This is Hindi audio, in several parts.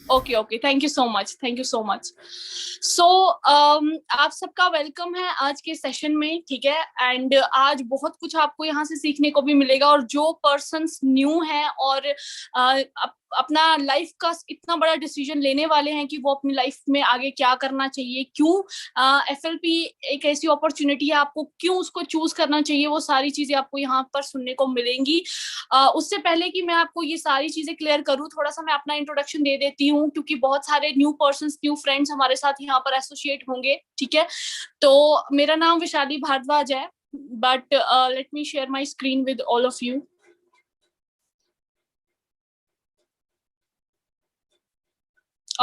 Okay okay, thank you so much, thank you so much. So आप सबका वेलकम है आज के सेशन में, ठीक है। एंड आज बहुत कुछ आपको यहाँ से सीखने को भी मिलेगा, और जो पर्सन्स न्यू हैं और अपना लाइफ का इतना बड़ा डिसीजन लेने वाले हैं कि वो अपनी लाइफ में आगे क्या करना चाहिए, क्यों एफएलपी एक ऐसी अपॉर्चुनिटी है, आपको क्यों उसको चूज करना चाहिए, वो सारी चीजें आपको यहाँ पर सुनने को मिलेंगी। उससे पहले कि मैं आपको ये सारी चीजें क्लियर करूँ, थोड़ा सा मैं अपना इंट्रोडक्शन दे देती हूँ, क्योंकि बहुत सारे न्यू पर्सन्स, न्यू फ्रेंड्स हमारे साथ यहाँ पर एसोसिएट होंगे, ठीक है। तो मेरा नाम विशाली भारद्वाज है, but let me share my screen with all of you.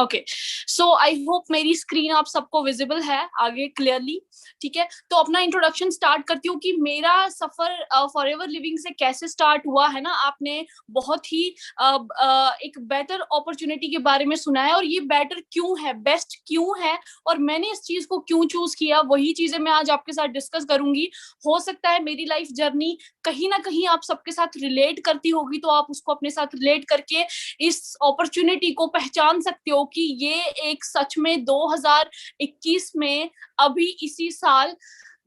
Okay, so I hope मेरी स्क्रीन आप सबको विजिबल है आगे क्लियरली, ठीक है। तो अपना इंट्रोडक्शन स्टार्ट करती हूँ कि मेरा सफर फॉरएवर लिविंग से कैसे स्टार्ट हुआ है ना। आपने बहुत ही एक बेटर अपॉर्चुनिटी के बारे में सुना है, और ये बेटर क्यों है, बेस्ट क्यों है, और मैंने इस चीज को क्यों चूज किया, वही चीजें मैं आज आपके साथ डिस्कस करूंगी। हो सकता है मेरी लाइफ जर्नी कहीं ना कहीं आप सबके साथ रिलेट करती होगी, तो आप उसको अपने साथ रिलेट करके इस अपॉर्चुनिटी को पहचान सकते हो कि ये एक सच में 2021 में अभी इसी साल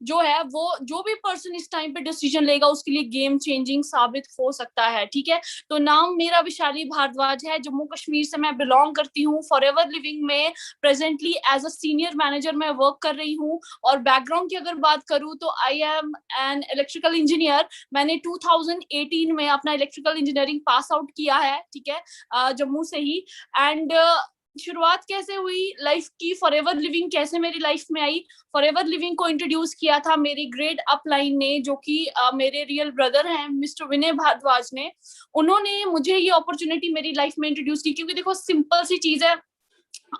जो है, वो जो भी पर्सन इस टाइम पे डिसीजन लेगा उसके लिए गेम चेंजिंग साबित हो सकता है, ठीक है। तो नाम मेरा विशाली भारद्वाज है, जम्मू कश्मीर से मैं बिलोंग करती हूँ। फॉरएवर लिविंग में presently as a senior manager मैं वर्क कर रही हूँ। और बैकग्राउंड की अगर बात करूँ तो I am an electrical engineer. मैंने 2018 में अपना इलेक्ट्रिकल इंजीनियरिंग पास आउट किया है, ठीक है, जम्मू से ही। एंड शुरुआत कैसे हुई लाइफ की, फॉरएवर लिविंग कैसे मेरी लाइफ में आई। फॉरएवर लिविंग को इंट्रोड्यूस किया था मेरी ग्रेड अपलाइन ने, जो कि मेरे रियल ब्रदर हैं, मिस्टर विनय भारद्वाज ने। उन्होंने मुझे ये अपॉर्चुनिटी मेरी लाइफ में इंट्रोड्यूस की, क्योंकि देखो सिंपल सी चीज है,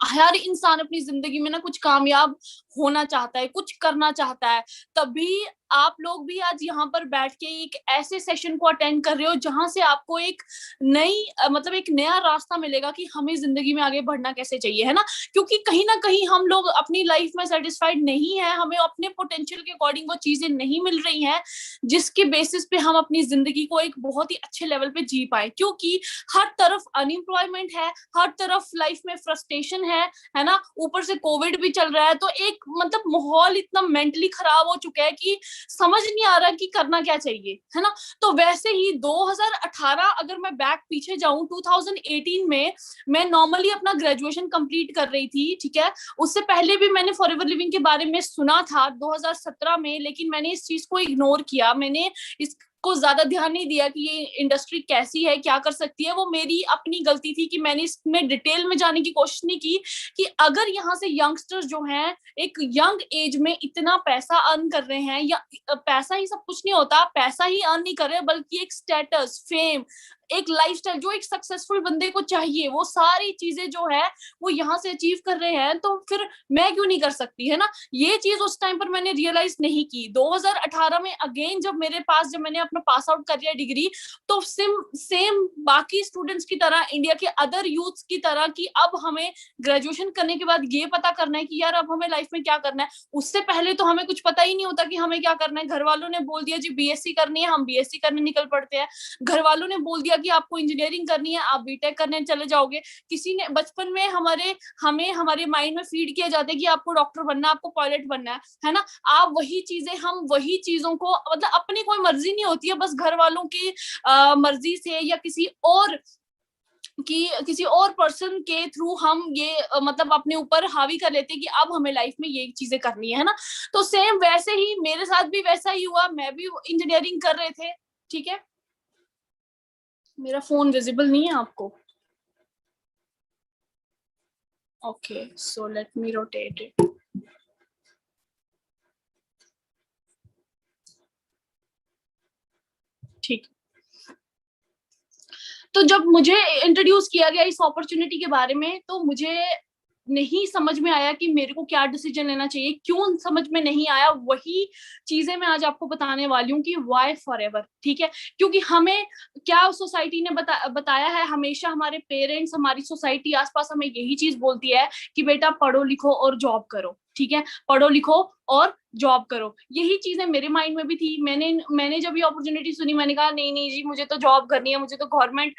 हर इंसान अपनी जिंदगी में ना कुछ कामयाब होना चाहता है, कुछ करना चाहता है। तभी आप लोग भी आज यहाँ पर बैठ के एक ऐसे सेशन को अटेंड कर रहे हो जहां से आपको एक नई मतलब एक नया रास्ता मिलेगा कि हमें जिंदगी में आगे बढ़ना कैसे चाहिए, है ना। क्योंकि कहीं ना कहीं हम लोग अपनी लाइफ में सेटिस्फाइड नहीं है, हमें अपने पोटेंशियल के अकॉर्डिंग वो चीजें नहीं मिल रही हैं जिसके बेसिस पे हम अपनी जिंदगी को एक बहुत ही अच्छे लेवल पे जी पाए। क्योंकि हर तरफ अनएम्प्लॉयमेंट है, हर तरफ लाइफ में फ्रस्ट्रेशन है ना। ऊपर से कोविड भी चल रहा है, तो एक मतलब माहौल इतना मेंटली खराब हो चुका है कि समझ नहीं आ रहा कि करना क्या चाहिए, है ना। तो वैसे ही 2018 अगर मैं बैक पीछे जाऊं, 2018 में मैं नॉर्मली अपना ग्रेजुएशन कंप्लीट कर रही थी, ठीक है। उससे पहले भी मैंने फॉरएवर लिविंग के बारे में सुना था 2017 में, लेकिन मैंने इस चीज को इग्नोर किया। मैंने इस को ज्यादा ध्यान नहीं दिया कि ये इंडस्ट्री कैसी है, क्या कर सकती है। वो मेरी अपनी गलती थी कि मैंने इसमें डिटेल में जाने की कोशिश नहीं की कि अगर यहाँ से यंगस्टर्स जो हैं एक यंग एज में इतना पैसा अर्न कर रहे हैं, या पैसा ही सब कुछ नहीं होता, पैसा ही अर्न नहीं कर रहे, बल्कि एक स्टेटस, फेम, एक लाइफस्टाइल जो एक सक्सेसफुल बंदे को चाहिए, वो सारी चीजें जो है वो यहाँ से अचीव कर रहे हैं, तो फिर मैं क्यों नहीं कर सकती, है ना। ये चीज उस टाइम पर मैंने रियलाइज नहीं की। 2018 में अगेन जब मेरे पास, जब मैंने अपना पास आउट कर लिया डिग्री, तो सेम बाकी स्टूडेंट्स की तरह, इंडिया के अदर यूथ्स की तरह, कि अब हमें ग्रेजुएशन करने के बाद ये पता करना है कि यार अब हमें लाइफ में क्या करना है। उससे पहले तो हमें कुछ पता ही नहीं होता कि हमें क्या करना है। घर वालों ने बोल दिया जी बीएससी करनी है, हम बीएससी करने निकल पड़ते हैं। घर वालों ने बोल दिया कि आपको इंजीनियरिंग करनी है, आप बीटेक करने चले जाओगे। किसी ने बचपन में हमें हमारे माइंड में फीड किया जाता है कि आपको डॉक्टर बनना है, आपको पायलट बनना है ना। आप वही चीजें, हम वही चीजों को, मतलब अपनी कोई मर्जी नहीं होती है, बस घर वालों की मर्जी से या किसी और पर्सन के थ्रू हम ये मतलब अपने ऊपर हावी कर लेते हैं कि अब हमें लाइफ में ये चीजें करनी है ना। तो सेम वैसे ही मेरे साथ भी वैसा ही हुआ, मैं भी इंजीनियरिंग कर रहे थे, ठीक है। मेरा फोन विजिबल नहीं है आपको? Okay, so let me rotate it. ठीक। तो जब मुझे इंट्रोड्यूस किया गया इस अपॉर्चुनिटी के बारे में, तो मुझे नहीं समझ में आया कि मेरे को क्या डिसीजन लेना चाहिए। क्यों समझ में नहीं आया, वही चीजें मैं आज आपको बताने वाली हूँ कि व्हाई फॉरएवर, ठीक है। क्योंकि हमें क्या सोसाइटी ने बताया है, हमेशा हमारे पेरेंट्स, हमारी सोसाइटी आसपास हमें यही चीज बोलती है कि बेटा पढ़ो लिखो और जॉब करो, ठीक है, पढ़ो लिखो और जॉब करो। यही चीजें मेरे माइंड में भी थी। मैंने जब ये अपॉर्चुनिटी सुनी, मैंने कहा नहीं नहीं जी, मुझे तो जॉब करनी है, मुझे तो गवर्नमेंट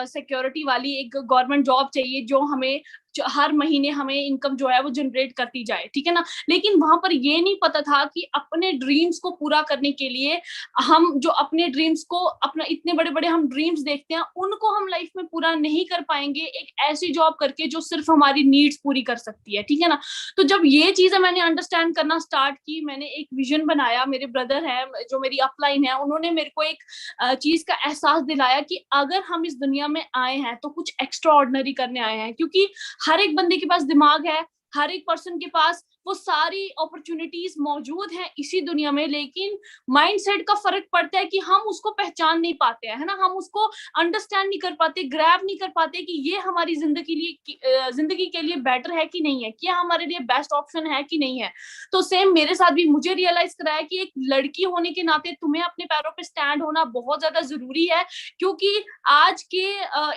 सिक्योरिटी वाली एक गवर्नमेंट जॉब चाहिए जो हमें हर महीने हमें इनकम जो है वो जनरेट करती जाए, ठीक है ना। लेकिन वहां पर ये नहीं पता था कि अपने ड्रीम्स को पूरा करने के लिए हम जो अपने ड्रीम्स को, अपना इतने बड़े बड़े हम ड्रीम्स देखते हैं, उनको हम लाइफ में पूरा नहीं कर पाएंगे एक ऐसी जॉब करके जो सिर्फ हमारी नीड्स पूरी कर सकती है, ठीक है ना। तो जब ये चीजें मैंने अंडरस्टैंड करना स्टार्ट की, मैंने एक विजन बनाया। मेरे ब्रदर हैं जो मेरी अपलाइन है, उन्होंने मेरे को एक चीज का एहसास दिलाया कि अगर हम इस दुनिया में आए हैं तो कुछ एक्स्ट्रा ऑर्डिनरी करने आए हैं, क्योंकि हर एक बंदे के पास दिमाग है, हर एक पर्सन के पास वो सारी अपॉर्चुनिटीज मौजूद हैं इसी दुनिया में, लेकिन माइंडसेट का फर्क पड़ता है कि हम उसको पहचान नहीं पाते हैं, है ना। हम उसको अंडरस्टैंड नहीं कर पाते, ग्रैब नहीं कर पाते कि ये हमारी जिंदगी के लिए बेटर है कि नहीं है, क्या हमारे लिए बेस्ट ऑप्शन है कि नहीं है। तो सेम मेरे साथ भी मुझे रियलाइज कराया कि एक लड़की होने के नाते तुम्हें अपने पैरों पे स्टैंड होना बहुत ज्यादा जरूरी है, क्योंकि आज के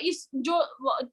इस जो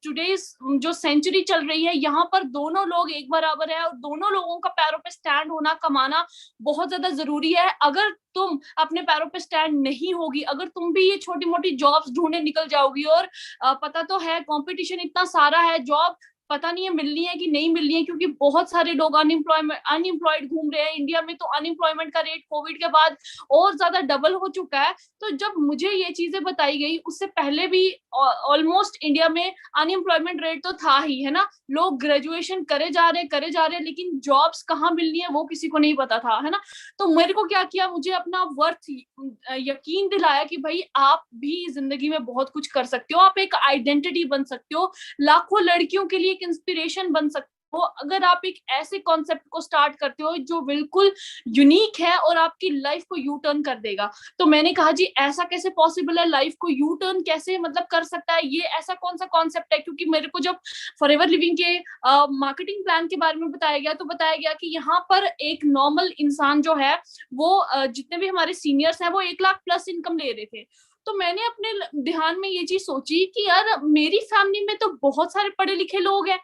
टुडेज जो सेंचुरी चल रही है, यहाँ पर दोनों लोग एक बराबर है और दोनों लोगों का पैरों पे स्टैंड होना, कमाना बहुत ज्यादा जरूरी है। अगर तुम अपने पैरों पे स्टैंड नहीं होगी, अगर तुम भी ये छोटी मोटी जॉब्स ढूंढने निकल जाओगी, और पता तो है कंपटीशन इतना सारा है, जॉब पता नहीं है मिलनी है कि नहीं मिलनी है, क्योंकि बहुत सारे लोग अनएम्प्लॉयड घूम रहे हैं। इंडिया में तो अनएम्प्लॉयमेंट का रेट कोविड के बाद और ज्यादा डबल हो चुका है। तो जब मुझे ये चीजें बताई गई, उससे पहले भी ऑलमोस्ट इंडिया में अनएम्प्लॉयमेंट रेट तो था ही, है ना। लोग ग्रेजुएशन करे जा रहे, लेकिन जॉब्स कहाँ मिलनी है वो किसी को नहीं पता था, है ना। तो मेरे को क्या किया, मुझे अपना वर्थ यकीन दिलाया कि भाई आप भी जिंदगी में बहुत कुछ कर सकते हो, आप एक आइडेंटिटी बन सकते हो, लाखों लड़कियों के लिए एक इंस्पिरेशन बन सकते हो, अगर आप एक ऐसे कॉन्सेप्ट को स्टार्ट करते हो जो बिल्कुल यूनिक है और आपकी लाइफ को यू टर्न कर देगा। तो मैंने कहा जी ऐसा कैसे पॉसिबल है, लाइफ को यू टर्न कैसे मतलब कर सकता है, ये ऐसा कौन सा कॉन्सेप्ट है। क्योंकि मेरे को जब फॉरएवर लिविंग के मार्केटिंग प्लान के बारे में बताया गया, तो बताया गया कि यहाँ पर एक नॉर्मल इंसान जो है वो जितने भी हमारे सीनियर्स हैं वो 1 लाख प्लस इनकम ले रहे थे। तो मैंने अपने ध्यान में ये चीज सोची कि यार मेरी फैमिली में तो बहुत सारे पढ़े लिखे लोग हैं,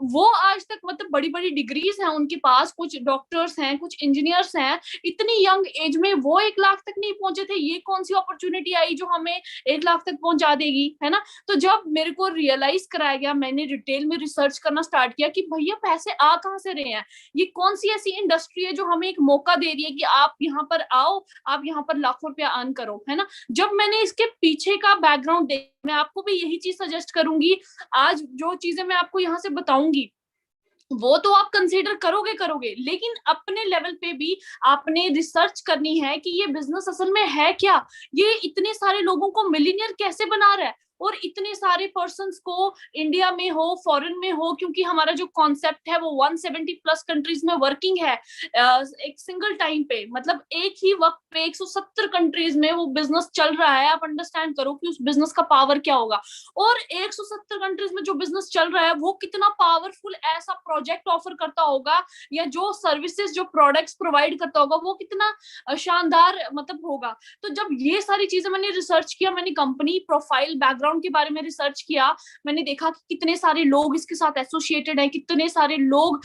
वो आज तक मतलब बड़ी बड़ी डिग्रीज हैं उनके पास, कुछ डॉक्टर्स हैं, कुछ इंजीनियर्स हैं, इतनी यंग एज में वो 1 लाख तक नहीं पहुंचे थे। ये कौन सी अपॉर्चुनिटी आई जो हमें 1 लाख तक पहुंचा देगी, है ना। तो जब मेरे को रियलाइज कराया गया, मैंने डिटेल में रिसर्च करना स्टार्ट किया कि भैया पैसे आ कहाँ से रहे हैं, ये कौन सी ऐसी इंडस्ट्री है जो हमें एक मौका दे रही है कि आप यहाँ पर आओ, आप यहाँ पर लाखों रुपया अर्न करो, है ना। जब मैंने इसके पीछे का बैकग्राउंड देख, मैं आपको भी यही चीज सजेस्ट करूंगी। आज जो चीजें मैं आपको यहाँ से बताऊंगी वो तो आप कंसीडर करोगे, लेकिन अपने लेवल पे भी आपने रिसर्च करनी है कि ये बिजनेस असल में है क्या, ये इतने सारे लोगों को मिलियनियर कैसे बना रहा है, और इतने सारे पर्संस को इंडिया में हो फॉरेन में हो, क्योंकि हमारा जो कॉन्सेप्ट है वो 170 प्लस कंट्रीज में वर्किंग है एक सिंगल टाइम पे, मतलब एक ही वक्त पे 170 कंट्रीज में वो बिजनेस चल रहा है। आप अंडरस्टैंड करो कि उस बिजनेस का पावर क्या होगा, और 170 कंट्रीज में जो बिजनेस चल रहा है वो कितना पावरफुल ऐसा प्रोजेक्ट ऑफर करता होगा, या जो सर्विसेज जो प्रोडक्ट्स प्रोवाइड करता होगा वो कितना शानदार मतलब होगा। तो जब ये सारी चीजें मैंने रिसर्च किया, मैंने कंपनी प्रोफाइल बैकग्राउंड के बारे में रिसर्च किया, मैंने देखा कि कितने सारे लोग इसके साथ एसोसिएटेड हैं, कितने सारे लोग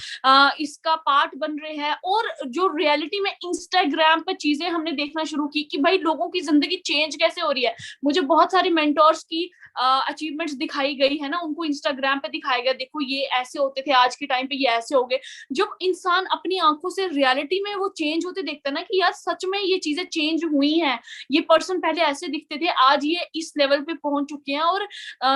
इसका पार्ट बन रहे हैं, और जो रियलिटी में इंस्टाग्राम पे चीजें हमने देखना शुरू की कि भाई लोगों की जिंदगी चेंज कैसे हो रही है। मुझे बहुत सारी मेंटोर्स की अचीवमेंट्स दिखाई गई है ना, उनको इंस्टाग्राम पे दिखाया गया, देखो ये ऐसे होते थे, आज के टाइम पे ये ऐसे हो गए। जब इंसान अपनी आंखों से रियलिटी में वो चेंज होते देखता है ना कि यार सच में ये चीजें चेंज हुई हैं, ये पर्सन पहले ऐसे दिखते थे, आज ये इस लेवल पे पहुंच चुके हैं, और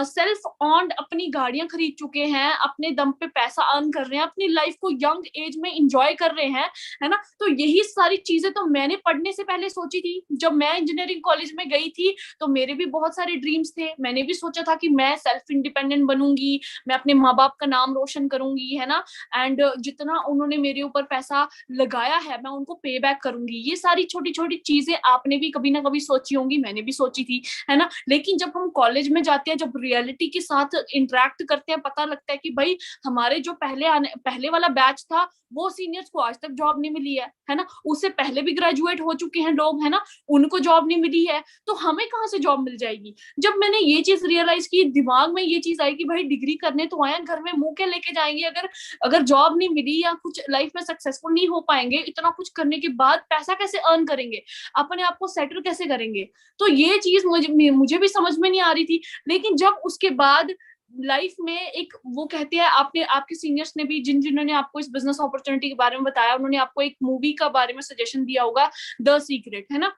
सेल्फ ऑन्ड अपनी गाड़ियां खरीद चुके हैं, अपने दम पे पैसा अर्न कर रहे हैं, अपनी लाइफ को यंग एज में इंजॉय कर रहे हैं, है ना। तो यही सारी चीजें तो मैंने पढ़ने से पहले सोची थी। जब मैं इंजीनियरिंग कॉलेज में गई थी तो मेरे भी बहुत सारे ड्रीम्स थे, मैंने भी सोचा था कि मैं सेल्फ इंडिपेंडेंट बनूंगी, मैं अपने माँ बाप का नाम रोशन करूंगी, है ना, एंड जितना उन्होंने मेरे ऊपर पैसा लगाया है मैं उनको पे बैक करूंगी। ये सारी छोटी छोटी चीजें आपने भी कभी ना कभी सोची होंगी, मैंने भी सोची थी, है ना। लेकिन जब हम कॉलेज में जाते हैं, जब रियलिटी के साथ इंटरेक्ट करते हैं, पता लगता है कि भाई हमारे जो पहले वाला बैच था वो सीनियर्स को आज तक जॉब नहीं मिली है ना, उससे पहले भी ग्रेजुएट हो चुके हैं लोग, है ना, उनको जॉब नहीं मिली है, तो हमें कहाँ से जॉब मिल जाएगी। जब मैंने ये चीज रियलाइज की, दिमाग में ये चीज आई कि भाई डिग्री करने तो आए, घर में मुंह के लेके जाएंगे, अगर जॉब नहीं मिली या कुछ लाइफ में सक्सेसफुल नहीं हो पाएंगे, इतना कुछ करने के बाद पैसा कैसे अर्न करेंगे, अपने आप को सेटल कैसे करेंगे। तो ये चीज मुझे भी समझ में नहीं आ रही थी। लेकिन जब उसके बाद लाइफ में एक, वो कहते हैं, आपने, आपके सीनियर्स ने भी, जिन्होंने आपको इस बिजनेस अपॉर्चुनिटी के बारे में बताया, उन्होंने आपको एक मूवी का बारे में सजेशन दिया होगा, द सीक्रेट, है ना।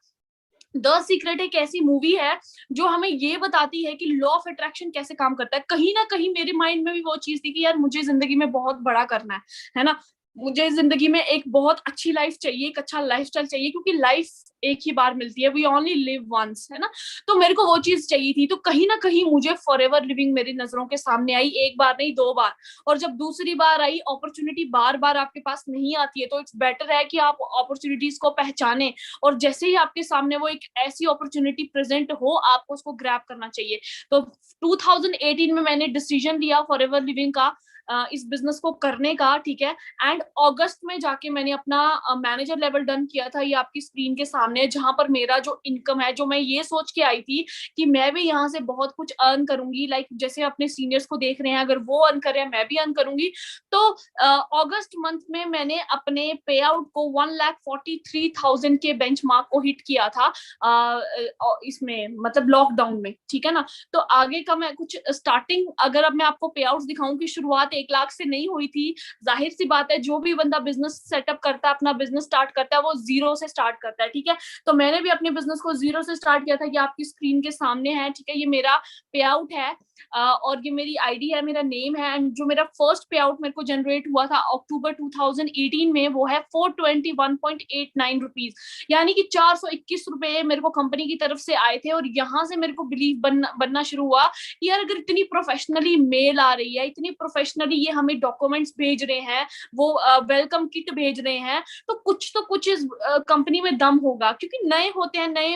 द सीक्रेट एक ऐसी मूवी है जो हमें ये बताती है कि लॉ ऑफ अट्रैक्शन कैसे काम करता है। कहीं ना कहीं मेरे माइंड में भी वो चीज थी कि यार मुझे जिंदगी में बहुत बड़ा करना है ना, मुझे जिंदगी में एक बहुत अच्छी लाइफ चाहिए, एक अच्छा लाइफस्टाइल चाहिए, क्योंकि लाइफ एक ही बार मिलती है, वी ओनली लिव वंस, है ना। तो मेरे को वो चीज चाहिए थी। तो कहीं ना कहीं मुझे फॉरएवर लिविंग मेरी नजरों के सामने आई, एक बार नहीं, 2 बार। और जब दूसरी बार आई, अपॉर्चुनिटी बार बार आपके पास नहीं आती है, तो इट्स बेटर है कि आप अपॉर्चुनिटीज को पहचाने, और जैसे ही आपके सामने वो एक ऐसी अपॉर्चुनिटी प्रेजेंट हो, आपको उसको ग्रैब करना चाहिए। तो 2018 में मैंने डिसीजन लिया फॉरएवर लिविंग का, इस बिजनेस को करने का, ठीक है। एंड अगस्त में जाके मैंने अपना मैनेजर लेवल डन किया था, ये आपकी स्क्रीन के सामने, जहां पर मेरा जो इनकम है, जो मैं ये सोच के आई थी कि मैं भी यहाँ से बहुत कुछ अर्न करूंगी, लाइक जैसे अपने सीनियर्स को देख रहे हैं, अगर वो अर्न कर रहे हैं मैं भी अर्न करूंगी। तो अगस्त मंथ में मैंने अपने पे आउट को 1,43,000 के बेंचमार्क को हिट किया था, इसमें मतलब लॉकडाउन में, ठीक है ना। तो आगे का मैं कुछ स्टार्टिंग, अगर अब मैं आपको पे आउट दिखाऊं कि शुरुआत 1 लाख से नहीं हुई थी, जाहिर सी बात है, जो भी बंदा बिजनेस सेटअप करता है, अपना बिजनेस स्टार्ट करता है, वो जीरो से स्टार्ट करता है, ठीक है। तो मैंने भी अपने बिजनेस को जीरो से स्टार्ट किया था, ये आपकी स्क्रीन के सामने है, ठीक है। ये मेरा पे आउट है, और ये मेरी आईडी है, मेरा नेम है। एंड जो मेरा फर्स्ट पे आउट मेरे को जनरेट हुआ था अक्टूबर 2018 में, वो है 421.89 रुपीज, यानी कि 421 रुपए मेरे को कंपनी की तरफ से आए थे। और यहाँ से मेरे को बिलीव बनना शुरू हुआ कि यार अगर इतनी प्रोफेशनली मेल आ रही है, इतनी प्रोफेशनली ये हमें डॉक्यूमेंट्स भेज रहे हैं, वो वेलकम किट भेज रहे हैं, तो कुछ इस कंपनी में दम होगा। क्योंकि नए होते हैं, नए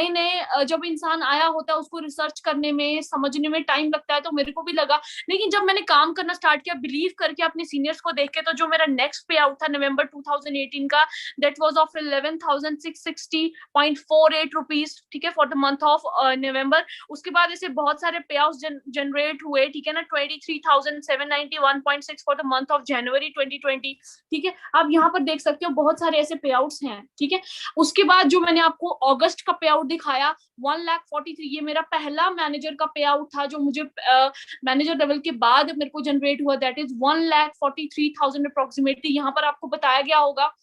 नए जब इंसान आया होता है, उसको रिसर्च करने में, समझने में टाइम लगता है, तो मेरे को भी लगा। लेकिन जब मैंने काम करना स्टार्ट किया, बिलीव करके अपने सीनियर्स को देख के, तो जो मेरा नेक्स्ट पे आउट था नवंबर 2018 का, दैट वाज ऑफ 11,660.48 रुपीज, ठीक है, for the month of November. उसके बाद ऐसे बहुत सारे पे आउट जनरेट हुए, ठीक है ना, 23,791.6 for the month of January 2020, ठीक है। आप यहाँ पर देख सकते हो बहुत सारे ऐसे पे आउट्स हैं, ठीक है। उसके बाद जो मैंने आपको अगस्त का पे आउट दिखाया 1,43,000, ये मेरा पहला मैनेजर का पे आउट था, जो मुझे मैनेजर लेवल के बाद मेरे को जनरेट हुआ, दैट इज 1,43,000 अप्रोक्सीमेटली। यहाँ पर आपको बताया गया होगा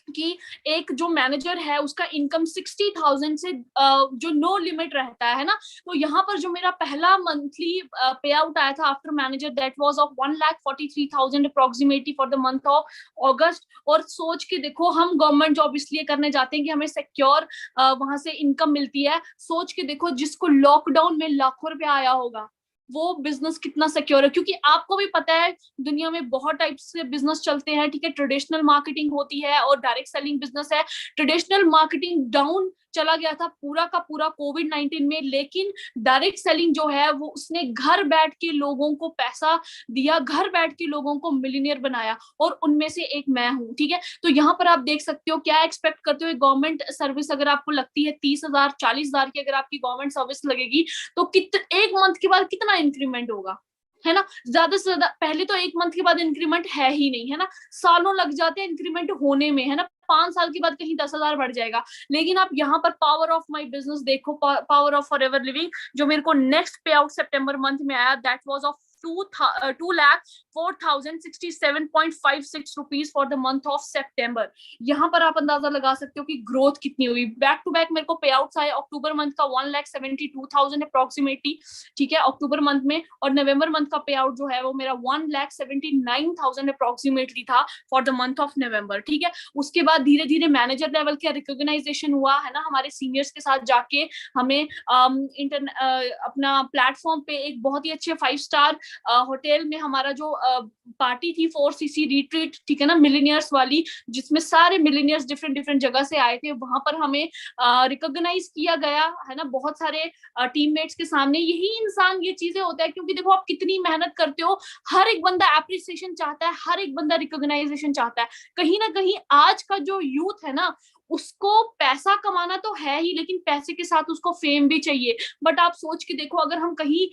कि एक जो मैनेजर है उसका इनकम 60,000 से जो नो लिमिट रहता है ना। तो यहाँ पर जो मेरा पहला मंथली पे आउट आया था after manager, that was of 1,43,000 approximately for the month of अगस्त। और सोच के देखो, हम गवर्नमेंट जॉब इसलिए करने जाते हैं कि हमें सिक्योर वहां से इनकम मिलती है। सोच के देखो, जिसको लॉकडाउन में लाखों रुपया आया होगा, वो बिजनेस कितना सिक्योर है। क्योंकि आपको भी पता है दुनिया में बहुत टाइप से बिजनेस चलते हैं, ठीक है। ट्रेडिशनल मार्केटिंग होती है और डायरेक्ट सेलिंग बिजनेस है। ट्रेडिशनल मार्केटिंग डाउन चला गया था पूरा का पूरा कोविड-19 में, लेकिन डायरेक्ट सेलिंग जो है वो उसने घर बैठ के लोगों को पैसा दिया, घर बैठ के लोगों को मिलियनियर बनाया, और उनमें से एक मैं हूँ, ठीक है। तो यहाँ पर आप देख सकते हो, क्या एक्सपेक्ट करते हो, गवर्नमेंट सर्विस अगर आपको लगती है 30,000 40,000 की अगर आपकी गवर्नमेंट सर्विस लगेगी, तो एक मंथ के बाद कितना इंक्रीमेंट होगा, है ना। ज्यादा से ज्यादा पहले तो 1 मंथ के बाद इंक्रीमेंट है ही नहीं, है ना, सालों लग जाते हैं इंक्रीमेंट होने में, है ना। 5 साल के बाद कहीं 10,000 बढ़ जाएगा। लेकिन आप यहाँ पर पावर ऑफ माई बिजनेस देखो, पावर ऑफ फॉरएवर लिविंग, जो मेरे को नेक्स्ट पे आउट सितंबर मंथ में आया, that was of 2,04,067.56 rupees for the month of September. यहाँ पर आप अंदाजा लगा सकते हो कि ग्रोथ कितनी हुई। बैक टू बैक मेरे को पे आउट्स आए अक्टूबर मंथ का 1,72,000 अप्रोक्सीमेटली, ठीक है, अक्टूबर मंथ में। और नवंबर मंथ का पे आउट जो है वो मेरा 1,79,000 अप्रोक्सीमेटली था for the month of November, ठीक है। उसके बाद धीरे धीरे मैनेजर लेवल का रिकॉग्नाइजेशन हुआ, है ना, हमारे सीनियर्स के साथ जाके हमें अपना प्लेटफॉर्म पे एक बहुत ही अच्छे 5 स्टार होटल में हमारा जो पार्टी थी 4cc रिट्रीट, ठीक है ना, मिलीनियर्स वाली, जिसमें सारे मिलीनियर्स डिफरेंट डिफरेंट जगह से आए थे, वहां पर हमें रिकॉग्नाइज किया गया है ना, बहुत सारे टीममेट्स के सामने। यही इंसान ये चीजें होता है, क्योंकि देखो आप कितनी मेहनत करते हो, हर एक बंदा एप्रिसिएशन चाहता है, हर एक बंदा रिकॉग्नाइजेशन चाहता है। कहीं ना कहीं आज का जो यूथ है ना, उसको पैसा कमाना तो है ही, लेकिन पैसे के साथ उसको फेम भी चाहिए। बट आप सोच के देखो, अगर हम कहीं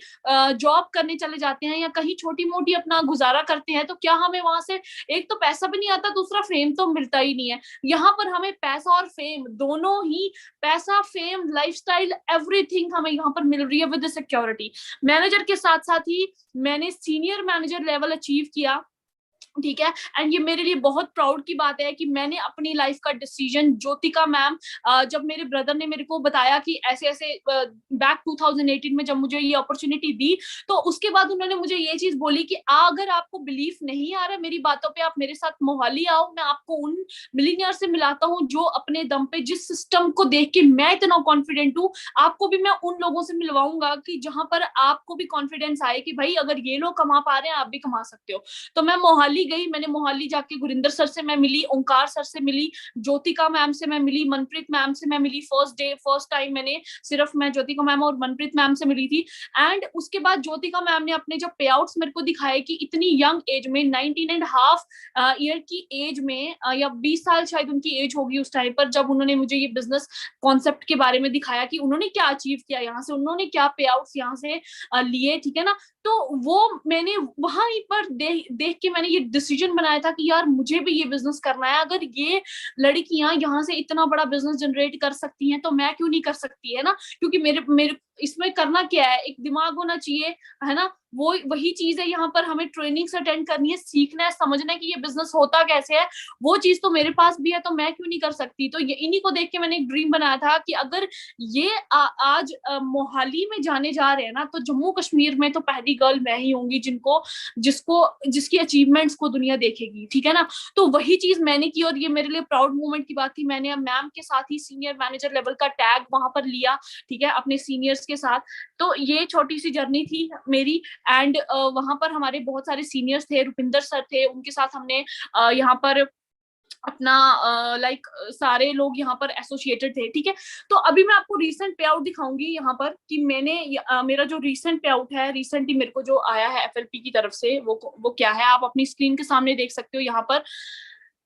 जॉब करने चले जाते हैं या कहीं छोटी मोटी अपना गुजारा करते हैं, तो क्या हमें वहां से एक तो पैसा भी नहीं आता, दूसरा फेम तो मिलता ही नहीं है। यहाँ पर हमें पैसा और फेम दोनों ही, पैसा, फेम, लाइफस्टाइल, एवरीथिंग हमें यहाँ पर मिल रही है विद सिक्योरिटी। मैनेजर के साथ साथ ही मैंने सीनियर मैनेजर लेवल अचीव किया, ठीक है। एंड ये मेरे लिए बहुत प्राउड की बात है कि मैंने अपनी लाइफ का डिसीजन, ज्योतिका मैम, जब मेरे ब्रदर ने मेरे को बताया कि ऐसे ऐसे बैक 2018 में जब मुझे ये अपॉर्चुनिटी दी, तो उसके बाद उन्होंने मुझे ये चीज बोली कि अगर आपको बिलीफ नहीं आ रहा मेरी बातों पे, आप मेरे साथ मोहाली आओ, मैं आपको उन मिलीनियर से मिलाता हूँ जो अपने दम पे, जिस सिस्टम को देख के मैं इतना कॉन्फिडेंट हूँ, आपको भी मैं उन लोगों से मिलवाऊंगा कि जहां पर आपको भी कॉन्फिडेंस आए कि भाई अगर ये लोग कमा पा रहे हैं, आप भी कमा सकते हो। तो मैं मोहाली गई, मैंने मोहाली जाके गुरिंदर सर से मैं मिली, ओंकार सर से मिली, ज्योतिका मैम से मैं मिली, मनप्रीत मैम से मैं मिली। फर्स्ट टाइम मैंने सिर्फ मैं ज्योतिका मैम और मनप्रीत मैम से मिली थी। एंड उसके बाद ज्योतिका मैम ने अपने जो पे आउट्स मेरे को दिखाए कि इतनी यंग एज में, 19.5 ईयर की एज में, या 20 साल शायद उनकी एज होगी उस टाइम पर, जब उन्होंने मुझे ये बिजनेस कॉन्सेप्ट के बारे में दिखाया कि उन्होंने क्या अचीव किया यहाँ से, उन्होंने क्या पे आउट्स यहाँ से लिए, ठीक है ना। तो वो मैंने वहां पर देख के मैंने ये डिसीजन बनाया था कि यार मुझे भी ये बिजनेस करना है। अगर ये लड़कियां यहाँ से इतना बड़ा बिजनेस जनरेट कर सकती हैं, तो मैं क्यों नहीं कर सकती, है ना। क्योंकि मेरे मेरे इसमें करना क्या है, एक दिमाग होना चाहिए, है ना। वो वही चीज है, यहाँ पर हमें ट्रेनिंग्स अटेंड करनी है, सीखना है, समझना है कि ये बिजनेस होता कैसे है। वो चीज तो मेरे पास भी है, तो मैं क्यों नहीं कर सकती। तो ये इन्हीं को देख के मैंने एक ड्रीम बनाया था कि अगर ये आज मोहाली में जाने जा रहे हैं ना, तो जम्मू कश्मीर में तो पहली गर्ल मैं ही होंगी जिसकी अचीवमेंट्स को दुनिया देखेगी, ठीक है ना। तो वही चीज मैंने की, और ये मेरे लिए प्राउड मोमेंट की बात थी। मैंने मैम के साथ ही सीनियर मैनेजर लेवल का टैग वहां पर लिया, ठीक है, अपने सीनियर्स के साथ। तो ये छोटी सी जर्नी थी मेरी। एंड वहां पर हमारे बहुत सारे सीनियर्स थे, रुपिंदर सर थे, उनके साथ हमने यहाँ पर अपना सारे लोग यहाँ पर एसोसिएटेड थे, ठीक है। तो अभी मैं आपको रीसेंट पे आउट दिखाऊंगी यहाँ पर कि मैंने मेरा जो रीसेंट पे आउट है, रिसेंटली मेरे को जो आया है एफएलपी की तरफ से, वो क्या है, आप अपनी स्क्रीन के सामने देख सकते हो यहाँ पर।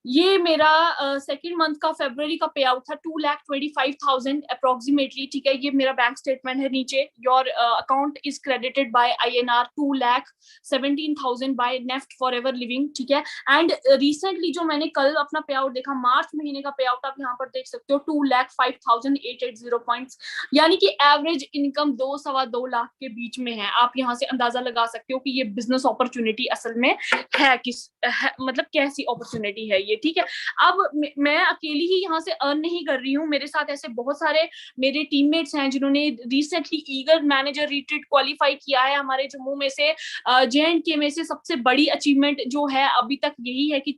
ये मेरा सेकेंड मंथ का फरवरी का पे आउट था, 2,25,000 अप्रोक्सीमेटली, ठीक है। ये मेरा बैंक स्टेटमेंट है, नीचे your account is credited by INR 2,17,000 by NEFT forever living, ठीक है। एंड रिसेंटली जो मैंने कल अपना पे आउट देखा, मार्च महीने का पे आउट आप यहाँ पर देख सकते हो, 2,05,880 पॉइंट्स, यानी कि एवरेज इनकम 2-2.25 लाख के बीच में है। आप यहाँ से अंदाजा लगा सकते हो कि ये बिजनेस अपॉर्चुनिटी असल में है मतलब कैसी अपॉर्चुनिटी है ये, ठीक है। अब मैं अकेली ही यहाँ से अर्न नहीं कर रही हूँ, मेरे साथ ऐसे बहुत सारे मेरे टीममेट्स हैं जिन्होंने recently eagle manager retreat qualify किया है हमारे जम्मू में से। JNK में से सबसे बड़ी अचीवमेंट जो है अभी तक यही है कि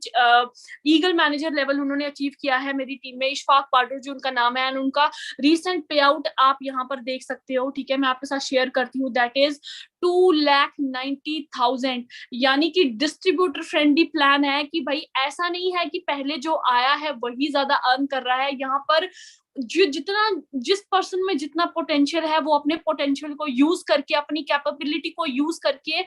ईगल मैनेजर लेवल उन्होंने अचीव किया है मेरी टीम में। इशफाक पाटर जो उनका नाम है, उनका रिसेंट पे आउट आप यहाँ पर देख सकते हो, ठीक है। मैं आपके साथ शेयर करती हूँ, दैट इज 2,90,000, यानी कि डिस्ट्रीब्यूटर फ्रेंडली प्लान है कि भाई ऐसा नहीं है कि पहले जो आया है वही ज्यादा अर्न कर रहा है। यहाँ पर जिस पर्सन में जितना पोटेंशियल है, वो अपने पोटेंशियल को यूज करके, अपनी कैपेबिलिटी को यूज करके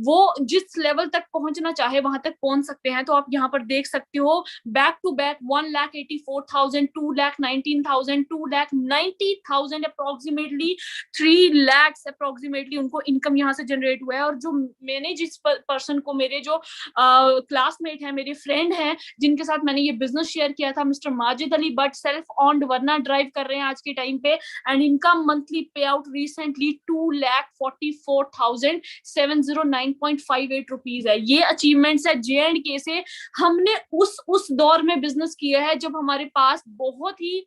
वो जिस लेवल तक पहुंचना चाहे वहां तक पहुंच सकते हैं। तो आप यहाँ पर देख सकते हो, back to back 1,84,000, 2,19,000, 2,90,000, approximately 3 lakh approximately उनको इनकम यहाँ से जनरेट हुआ है। और जो मैंने जिस पर्सन को, मेरे जो क्लासमेट है, मेरे फ्रेंड है, जिनके साथ मैंने ये बिजनेस शेयर किया था, mister Majid Ali but, self owned, वरना ड्राइव कर रहे हैं आज के टाइम पे, एंड इनका मंथली पे आउट रिसेंटली 2,44,709.58 रुपीज है। ये अचीवमेंट्स है JNK से। हमने उस दौर में बिजनेस किया है जब हमारे पास बहुत ही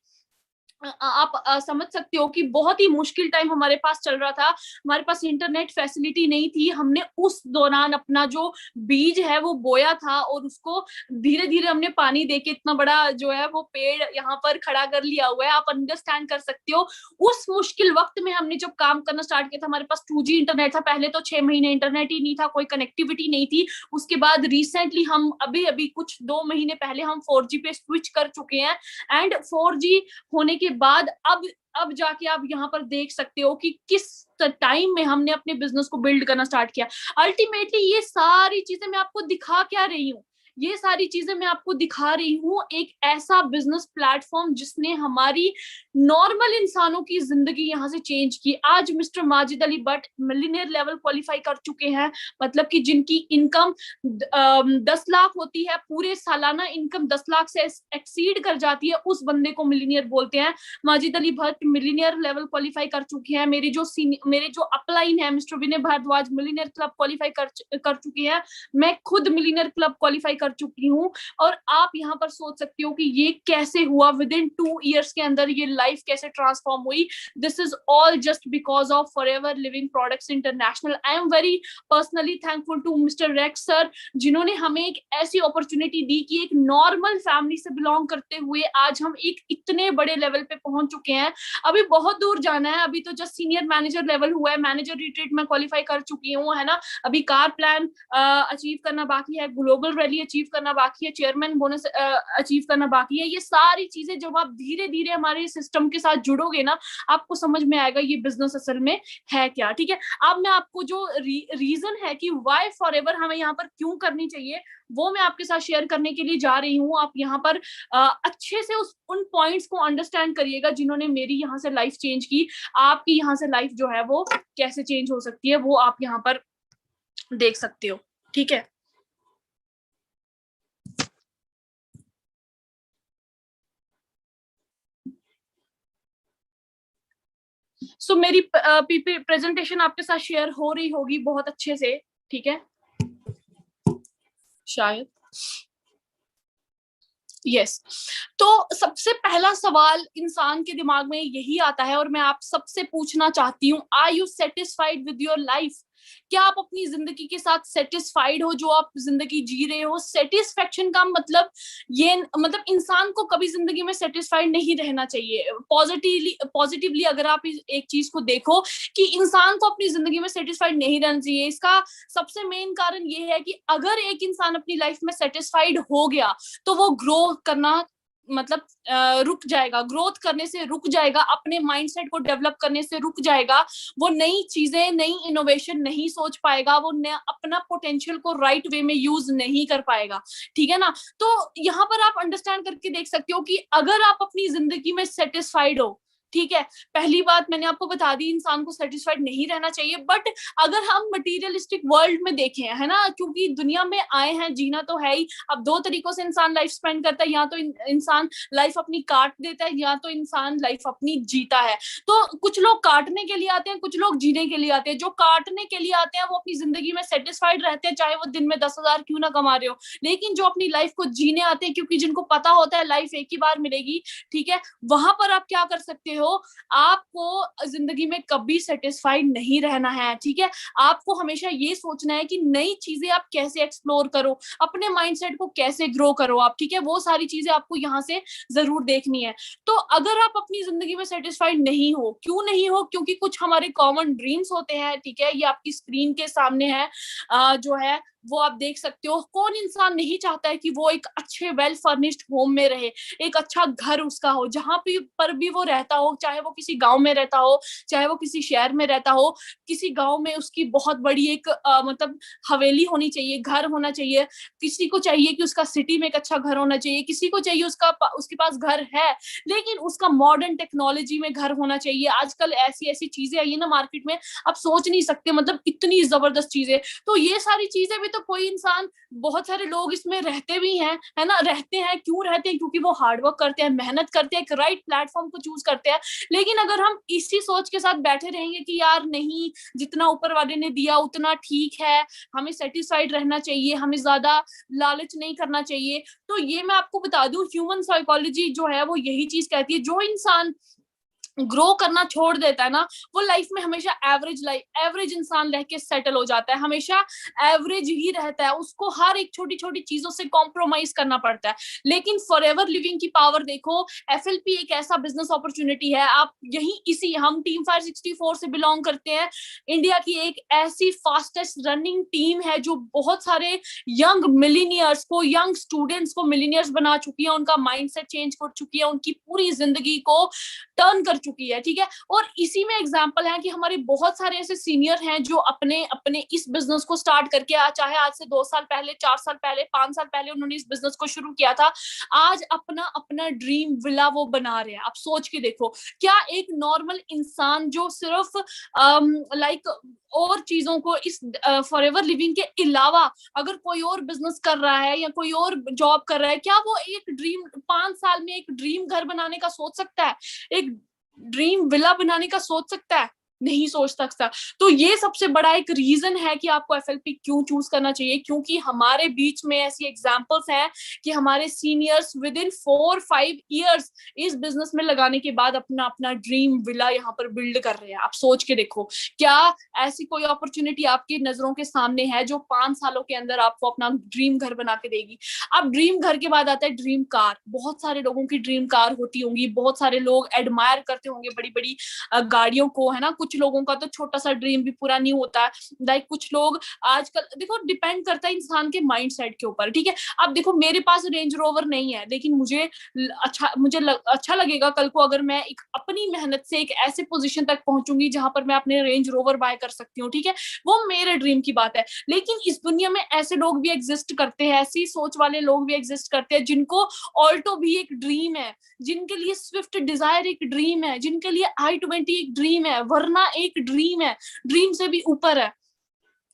आप समझ सकते हो कि बहुत ही मुश्किल टाइम हमारे पास चल रहा था, हमारे पास इंटरनेट फैसिलिटी नहीं थी। हमने उस दौरान अपना जो बीज है वो बोया था और उसको धीरे धीरे हमने पानी देके इतना बड़ा जो है वो पेड़ यहाँ पर खड़ा कर लिया हुआ है। आप अंडरस्टैंड कर सकते हो उस मुश्किल वक्त में हमने जब काम करना स्टार्ट किया था। हमारे पास 2G इंटरनेट था, पहले तो 6 महीने इंटरनेट ही नहीं था, कोई कनेक्टिविटी नहीं थी। उसके बाद रिसेंटली हम अभी अभी कुछ 2 महीने पहले हम 4G पे स्विच कर चुके हैं। एंड 4G होने के बाद अब जाके आप यहाँ पर देख सकते हो कि किस टाइम में हमने अपने बिजनेस को बिल्ड करना स्टार्ट किया। अल्टीमेटली ये सारी चीजें मैं आपको दिखा क्या रही हूँ, ये सारी चीजें मैं आपको दिखा रही हूँ एक ऐसा बिजनेस प्लेटफॉर्म जिसने हमारी नॉर्मल इंसानों की जिंदगी यहाँ से चेंज की। आज mister Majid Ali Bhatt millionaire level qualify कर चुके हैं, मतलब कि जिनकी इनकम 10 लाख होती है, पूरे सालाना इनकम 10 लाख से एक्सीड कर जाती है, उस बंदे को मिलियनेयर बोलते हैं। Majid Ali Bhatt millionaire level qualify कर चुके हैं। मेरे जो अपलाइन है मिस्टर विनय भारद्वाज मिलियनेयर क्लब क्वालिफाई कर चुके हैं। मैं खुद मिलियनेयर क्लब क्वालिफाई कर चुकी हूँ। और आप यहाँ पर सोच सकते हो कि ये कैसे हुआ, विद इन 2 years के अंदर ये लाइफ कैसे ट्रांसफॉर्म हुई। This is all just because of forever living products international. I am very personally thankful to mister Rex sir, जिन्होंने हमें एक ऐसी अपॉर्चुनिटी दी कि एक नॉर्मल फैमिली से बिलोंग करते हुए आज हम एक इतने बड़े लेवल पे पहुंच चुके हैं। अभी बहुत दूर जाना है, अभी तो जस्ट सीनियर मैनेजर लेवल हुआ है, मैनेजर रिट्रीट में क्वालिफाई कर चुकी हूँ, है ना। अभी कार प्लान अचीव करना बाकी है, ग्लोबल रैली अचीव करना बाकी है, चेयरमैन बोनस अचीव करना बाकी है। ये सारी चीजें जब आप धीरे धीरे हमारे सिस्टम के साथ जुड़ोगे ना, आपको समझ में आएगा ये बिजनेस असल में है क्या। ठीक है, अब मैं आपको जो रीजन है कि वाई फॉरएवर हमें यहाँ पर क्यों करनी चाहिए वो मैं आपके साथ शेयर करने के लिए जा रही हूँ। आप यहाँ पर अच्छे से उन पॉइंट्स को अंडरस्टैंड करिएगा जिन्होंने मेरी यहाँ से लाइफ चेंज की। आपकी यहाँ से लाइफ जो है वो कैसे चेंज हो सकती है वो आप यहाँ पर देख सकते हो। ठीक है, मेरी प्रेजेंटेशन आपके साथ शेयर हो रही होगी बहुत अच्छे से। ठीक है, शायद यस। तो सबसे पहला सवाल इंसान के दिमाग में यही आता है और मैं आप सबसे पूछना चाहती हूँ, are you satisfied with your life? क्या आप अपनी जिंदगी के साथ सेटिस्फाइड हो जो आप जिंदगी जी रहे हो? सेटिस्फेक्शन का मतलब इंसान को कभी जिंदगी में सेटिस्फाइड नहीं रहना चाहिए। पॉजिटिवली अगर आप एक चीज को देखो कि इंसान को अपनी जिंदगी में सेटिस्फाइड नहीं रहना चाहिए, इसका सबसे मेन कारण ये है कि अगर एक इंसान अपनी लाइफ में सेटिस्फाइड हो गया तो वो ग्रो करना रुक जाएगा, ग्रोथ करने से रुक जाएगा, अपने माइंडसेट को डेवलप करने से रुक जाएगा। वो नई चीजें, नई इनोवेशन नहीं सोच पाएगा, वो अपना पोटेंशियल को राइट वे में यूज नहीं कर पाएगा। ठीक है ना। तो यहाँ पर आप अंडरस्टैंड करके देख सकते हो कि अगर आप अपनी जिंदगी में सेटिस्फाइड हो, ठीक है, पहली बात मैंने आपको बता दी, इंसान को सेटिस्फाइड नहीं रहना चाहिए। बट अगर हम मटीरियलिस्टिक वर्ल्ड में देखें, है ना, क्योंकि दुनिया में आए हैं, जीना तो है ही। अब 2 तरीकों से इंसान लाइफ स्पेंड करता है, या तो इंसान लाइफ अपनी काट देता है या तो इंसान लाइफ अपनी जीता है। तो कुछ लोग काटने के लिए आते हैं, कुछ लोग जीने के लिए आते हैं। जो काटने के लिए आते हैं वो अपनी जिंदगी में सेटिस्फाइड रहते हैं, चाहे वो दिन में 10,000 क्यों ना कमा रहे हो। लेकिन जो अपनी लाइफ को जीने आते हैं, क्योंकि जिनको पता होता है लाइफ एक ही बार मिलेगी, ठीक है, वहां पर आप क्या कर सकते हो, आपको जिंदगी में कभी सेटिस्फाइड नहीं रहना है। ठीक है, आपको हमेशा ये सोचना है कि नई चीजें आप कैसे एक्सप्लोर करो, अपने माइंडसेट को कैसे ग्रो करो आप। ठीक है, वो सारी चीजें आपको यहाँ से जरूर देखनी है। तो अगर आप अपनी जिंदगी में सेटिस्फाइड नहीं हो, क्यों नहीं हो? क्योंकि कुछ हमारे कॉमन ड्रीम्स होते हैं। ठीक है, ये आपकी स्क्रीन के सामने है, जो है वो आप देख सकते हो। कौन इंसान नहीं चाहता है कि वो एक अच्छे वेल फर्निश्ड होम में रहे, एक अच्छा घर उसका हो, जहां पर भी वो रहता हो, चाहे वो किसी गांव में रहता हो, चाहे वो किसी शहर में रहता हो। किसी गांव में उसकी बहुत बड़ी एक हवेली होनी चाहिए, घर होना चाहिए। किसी को चाहिए कि उसका सिटी में एक अच्छा घर होना चाहिए, किसी को चाहिए उसके पास घर है लेकिन उसका मॉडर्न टेक्नोलॉजी में घर होना चाहिए। आजकल ऐसी ऐसी चीजें आई है ना मार्केट में, आप सोच नहीं सकते, इतनी जबरदस्त चीजें। तो ये सारी चीजें भी तो कोई इंसान, बहुत सारे लोग इसमें रहते भी हैं, है ना, रहते हैं, क्यों रहते हैं, क्योंकि वो हार्डवर्क करते हैं, मेहनत करते हैं, एक राइट प्लेटफॉर्म को चूज करते हैं। लेकिन अगर हम इसी सोच के साथ बैठे रहेंगे कि यार नहीं, जितना ऊपर वाले ने दिया उतना ठीक है, हमें सेटिस्फाइड रहना चाहिए, हमें ज्यादा लालच नहीं करना चाहिए, तो ये मैं आपको बता दूं, ह्यूमन साइकोलॉजी जो है वो यही चीज कहती है, जो इंसान ग्रो करना छोड़ देता है ना, वो लाइफ में हमेशा एवरेज इंसान रह के सेटल हो जाता है, हमेशा एवरेज ही रहता है, उसको हर एक छोटी छोटी चीजों से कॉम्प्रोमाइज करना पड़ता है। लेकिन फॉरएवर लिविंग की पावर देखो, एफएलपी एक ऐसा बिजनेस अपॉर्चुनिटी है, आप यही इसी, हम टीम फायर 64 से बिलोंग करते हैं, इंडिया की एक ऐसी फास्टेस्ट रनिंग टीम है जो बहुत सारे यंग मिलीनियर्स को, यंग स्टूडेंट्स को मिलीनियर्स बना चुकी है, उनका माइंडसेट चेंज कर चुकी है, उनकी पूरी जिंदगी को टर्न कर चुकी है, ठीक है। और इसी में एग्जांपल है कि हमारे बहुत सारे ऐसे सीनियर हैं जो अपने अपने इस बिजनेस को स्टार्ट करके, चाहे आज से 2 साल पहले, 4 साल पहले, 5 साल पहले उन्होंने इस बिजनेस को शुरू किया था, आज अपना अपना ड्रीम विला वो बना रहे हैं। आप सोच के देखो, क्या एक नॉर्मल इंसान जो सिर्फ लाइक और चीजों को, इस फॉरएवर लिविंग के अलावा अगर कोई और बिजनेस कर रहा है या कोई और जॉब कर रहा है, क्या वो एक ड्रीम 5 साल में एक ड्रीम घर बनाने का सोच सकता है, एक ड्रीम विला बनाने का सोच सकता है? नहीं सोच सकता। तो ये सबसे बड़ा एक रीजन है कि आपको एफएलपी क्यों चूज करना चाहिए, क्योंकि हमारे बीच में ऐसी एग्जांपल्स हैं कि हमारे सीनियर्स विद इन 4-5 इयर्स इस बिजनेस में लगाने के बाद अपना अपना ड्रीम विला यहाँ पर बिल्ड कर रहे हैं। आप सोच के देखो, क्या ऐसी कोई अपॉर्चुनिटी आपकी नजरों के सामने है जो 5 सालों के अंदर आपको अपना ड्रीम घर बना के देगी? अब ड्रीम घर के बाद आता है ड्रीम कार। बहुत सारे लोगों की ड्रीम कार होती होंगी, बहुत सारे लोग एडमायर करते होंगे बड़ी बड़ी गाड़ियों को, है ना। कुछ लोगों का तो छोटा सा ड्रीम भी पूरा नहीं होता है, लाइक कुछ लोग आजकल, देखो डिपेंड करता है इंसान के माइंड सेट के ऊपर, ठीक है। अब देखो मेरे पास रेंज रोवर नहीं है, लेकिन अच्छा लगेगा कल को अगर मैं एक अपनी मेहनत से एक ऐसे पोजीशन तक पहुंचूंगी जहां पर मैं अपने रेंज रोवर बाय कर सकती हूँ, ठीक है। वो मेरे ड्रीम की बात है। लेकिन इस दुनिया में ऐसे लोग भी एग्जिस्ट करते हैं, ऐसी सोच वाले लोग भी एग्जिस्ट करते हैं जिनको ऑल्टो भी एक ड्रीम है, जिनके लिए स्विफ्ट डिजायर एक ड्रीम है, जिनके लिए i20 एक ड्रीम है, वरना एक ड्रीम है, ड्रीम से भी ऊपर है,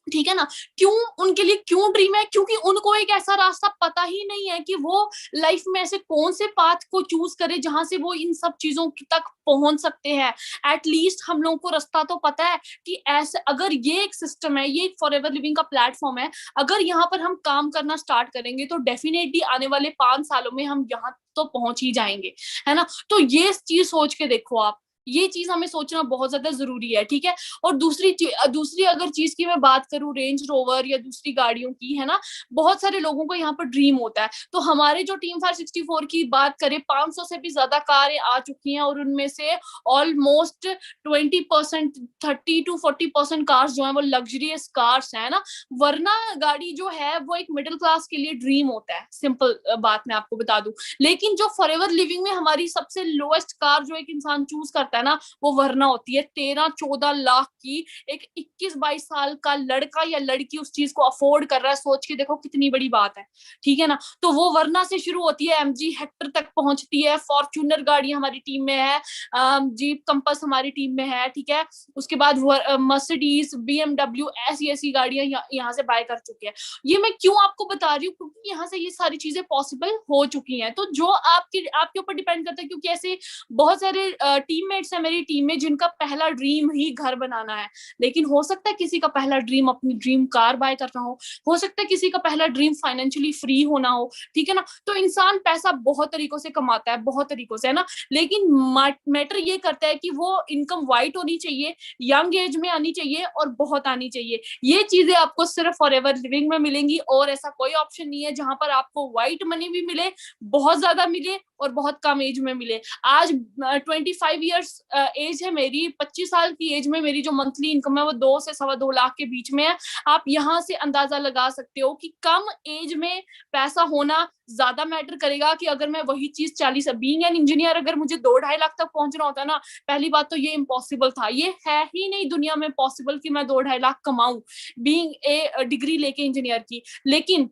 ठीक है ना। क्यों उनके लिए क्यों ड्रीम है? क्योंकि उनको एक ऐसा रास्ता पता ही नहीं है कि वो लाइफ में ऐसे कौन से पाथ को चूज करे जहां से वो इन सब चीजों तक पहुंच सकते हैं। एटलीस्ट हम लोगों को रास्ता तो पता है कि ऐसे, अगर ये एक सिस्टम है, ये एक फॉरएवर लिविंग का प्लेटफॉर्म है, अगर यहाँ पर हम काम करना स्टार्ट करेंगे तो डेफिनेटली आने वाले 5 सालों में हम यहाँ तो पहुंच ही जाएंगे, है ना। तो ये चीज सोच के देखो आप, ये चीज हमें सोचना बहुत ज्यादा जरूरी है, ठीक है। और दूसरी अगर चीज की मैं बात करूं, रेंज रोवर या दूसरी गाड़ियों की, है ना, बहुत सारे लोगों को यहाँ पर ड्रीम होता है। तो हमारे जो टीम फायर 64 की बात करें, 500 से भी ज्यादा कारें आ चुकी हैं, और उनमें से ऑलमोस्ट 20%, 30-40% कार्स जो है वो लग्जरियस कार्स है ना। वरना गाड़ी जो है वो एक मिडिल क्लास के लिए ड्रीम होता है, सिंपल बात मैं आपको बता दूं। लेकिन जो फॉरएवर लिविंग में हमारी सबसे लोएस्ट कार जो एक इंसान चूज करता है ना, वो वरना होती है 13-14 लाख की। एक 21-22 साल का लड़का या लड़की उस चीज को अफोर्ड कर रहा है, सोच के देखो कितनी बड़ी बात है, ठीक है ना। तो वो वरना से शुरू होती है, एमजी हेक्टर तक पहुंचती है, फॉर्च्यूनर गाड़ी हमारी टीम में है, जीप कंपस हमारी टीम में है, ठीक है। उसके बाद मर्सिडीज, बीएमडब्ल्यू, ऐसी ऐसी गाड़ियां यहाँ से बाय कर चुके हैं। ये मैं क्यों आपको बता रही हूँ? क्योंकि यहाँ से ये सारी चीजें पॉसिबल हो चुकी हैं। तो जो आपके ऊपर डिपेंड करता है, क्योंकि ऐसे बहुत सारे टीममेट्स हैं मेरी टीम में जिनका पहला ड्रीम ही घर बनाना है। लेकिन हो सकता है किसी का पहला ड्रीम अपनी ड्रीम कार बाय करना हो सकता है किसी का पहला ड्रीम फाइनेंशियली फ्री होना हो, ठीक है ना। तो इंसान पैसा बहुत तरीकों से कमाता है, बहुत तरीकों से, है ना। लेकिन मैटर ये करता है कि वो इनकम वाइट होनी चाहिए, यंग एज में आनी चाहिए और बहुत आनी चाहिए। ये चीजें आपको सिर्फ फॉरएवर लिविंग में मिलेंगी, और ऐसा कोई ऑप्शन नहीं है जहां पर आपको व्हाइट मनी भी मिले, बहुत ज्यादा मिले और बहुत कम एज में मिले। आज 25 ईयर्स एज है मेरी, 25 साल की एज में मेरी जो मंथली इनकम है वो 2 से 2.25 लाख के बीच में है। आप यहाँ से अंदाजा लगा सकते हो कि कम एज में पैसा होना ज्यादा मैटर करेगा कि अगर मैं वही चीज 40, बीइंग एन इंजीनियर, अगर मुझे 2-2.5 लाख तक पहुंचना होता ना, पहली बात तो ये इम्पॉसिबल था, ये है ही नहीं दुनिया में पॉसिबल कि मैं 2-2.5 लाख कमाऊं बीइंग ए डिग्री लेके इंजीनियर की। लेकिन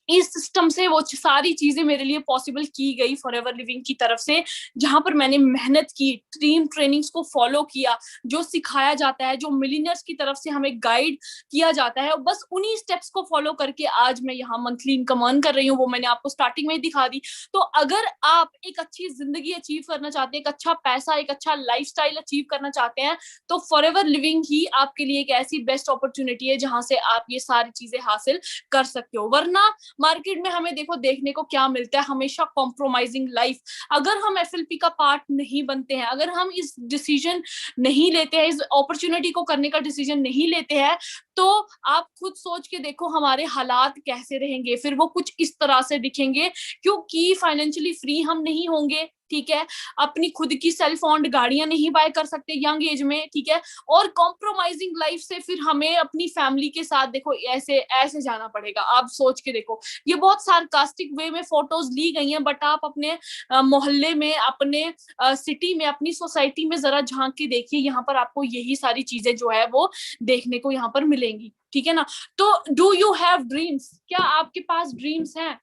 इस सिस्टम से वो सारी चीजें मेरे लिए पॉसिबल की गई फॉरएवर लिविंग की तरफ से, जहां पर मैंने मेहनत की, टीम ट्रेनिंग्स को फॉलो किया, जो सिखाया जाता है, जो मिलियनर्स की तरफ से हमें गाइड किया जाता है, बस उन्हीं स्टेप्स को फॉलो करके आज मैं यहाँ मंथली इनकम अर्न कर रही हूँ। वो मैंने आपको स्टार्टिंग में ही दिखा दी। तो अगर आप एक अच्छी जिंदगी अचीव करना चाहते हैं, एक अच्छा पैसा, एक अच्छा लाइफस्टाइल अचीव करना चाहते हैं, तो फॉरएवर लिविंग ही आपके लिए एक ऐसी बेस्ट अपॉर्चुनिटी है जहां से आप ये सारी चीजें हासिल कर सकते हो। वरना मार्केट में हमें देखो देखने को क्या मिलता है, हमेशा कॉम्प्रोमाइजिंग लाइफ। अगर हम एफएलपी का पार्ट नहीं बनते हैं, अगर हम इस डिसीजन नहीं लेते हैं, इस अपॉर्चुनिटी को करने का डिसीजन नहीं लेते हैं, तो आप खुद सोच के देखो हमारे हालात कैसे रहेंगे। फिर वो कुछ इस तरह से दिखेंगे, क्योंकि फाइनेंशियली फ्री हम नहीं होंगे, ठीक है, अपनी खुद की सेल्फ ओन्ड गाड़ियां नहीं बाय कर सकते यंग एज में, ठीक है, और कॉम्प्रोमाइजिंग लाइफ से फिर हमें अपनी फैमिली के साथ देखो ऐसे ऐसे जाना पड़ेगा। आप सोच के देखो, ये बहुत सार्कास्टिक वे में फोटोज ली गई हैं, बट आप अपने मोहल्ले में, अपने सिटी में, अपनी सोसाइटी में जरा झांक के देखिए, यहाँ पर आपको यही सारी चीजें जो है वो देखने को यहाँ पर मिलेंगी, ठीक है ना। तो डू यू हैव ड्रीम्स? क्या आपके पास ड्रीम्स हैं?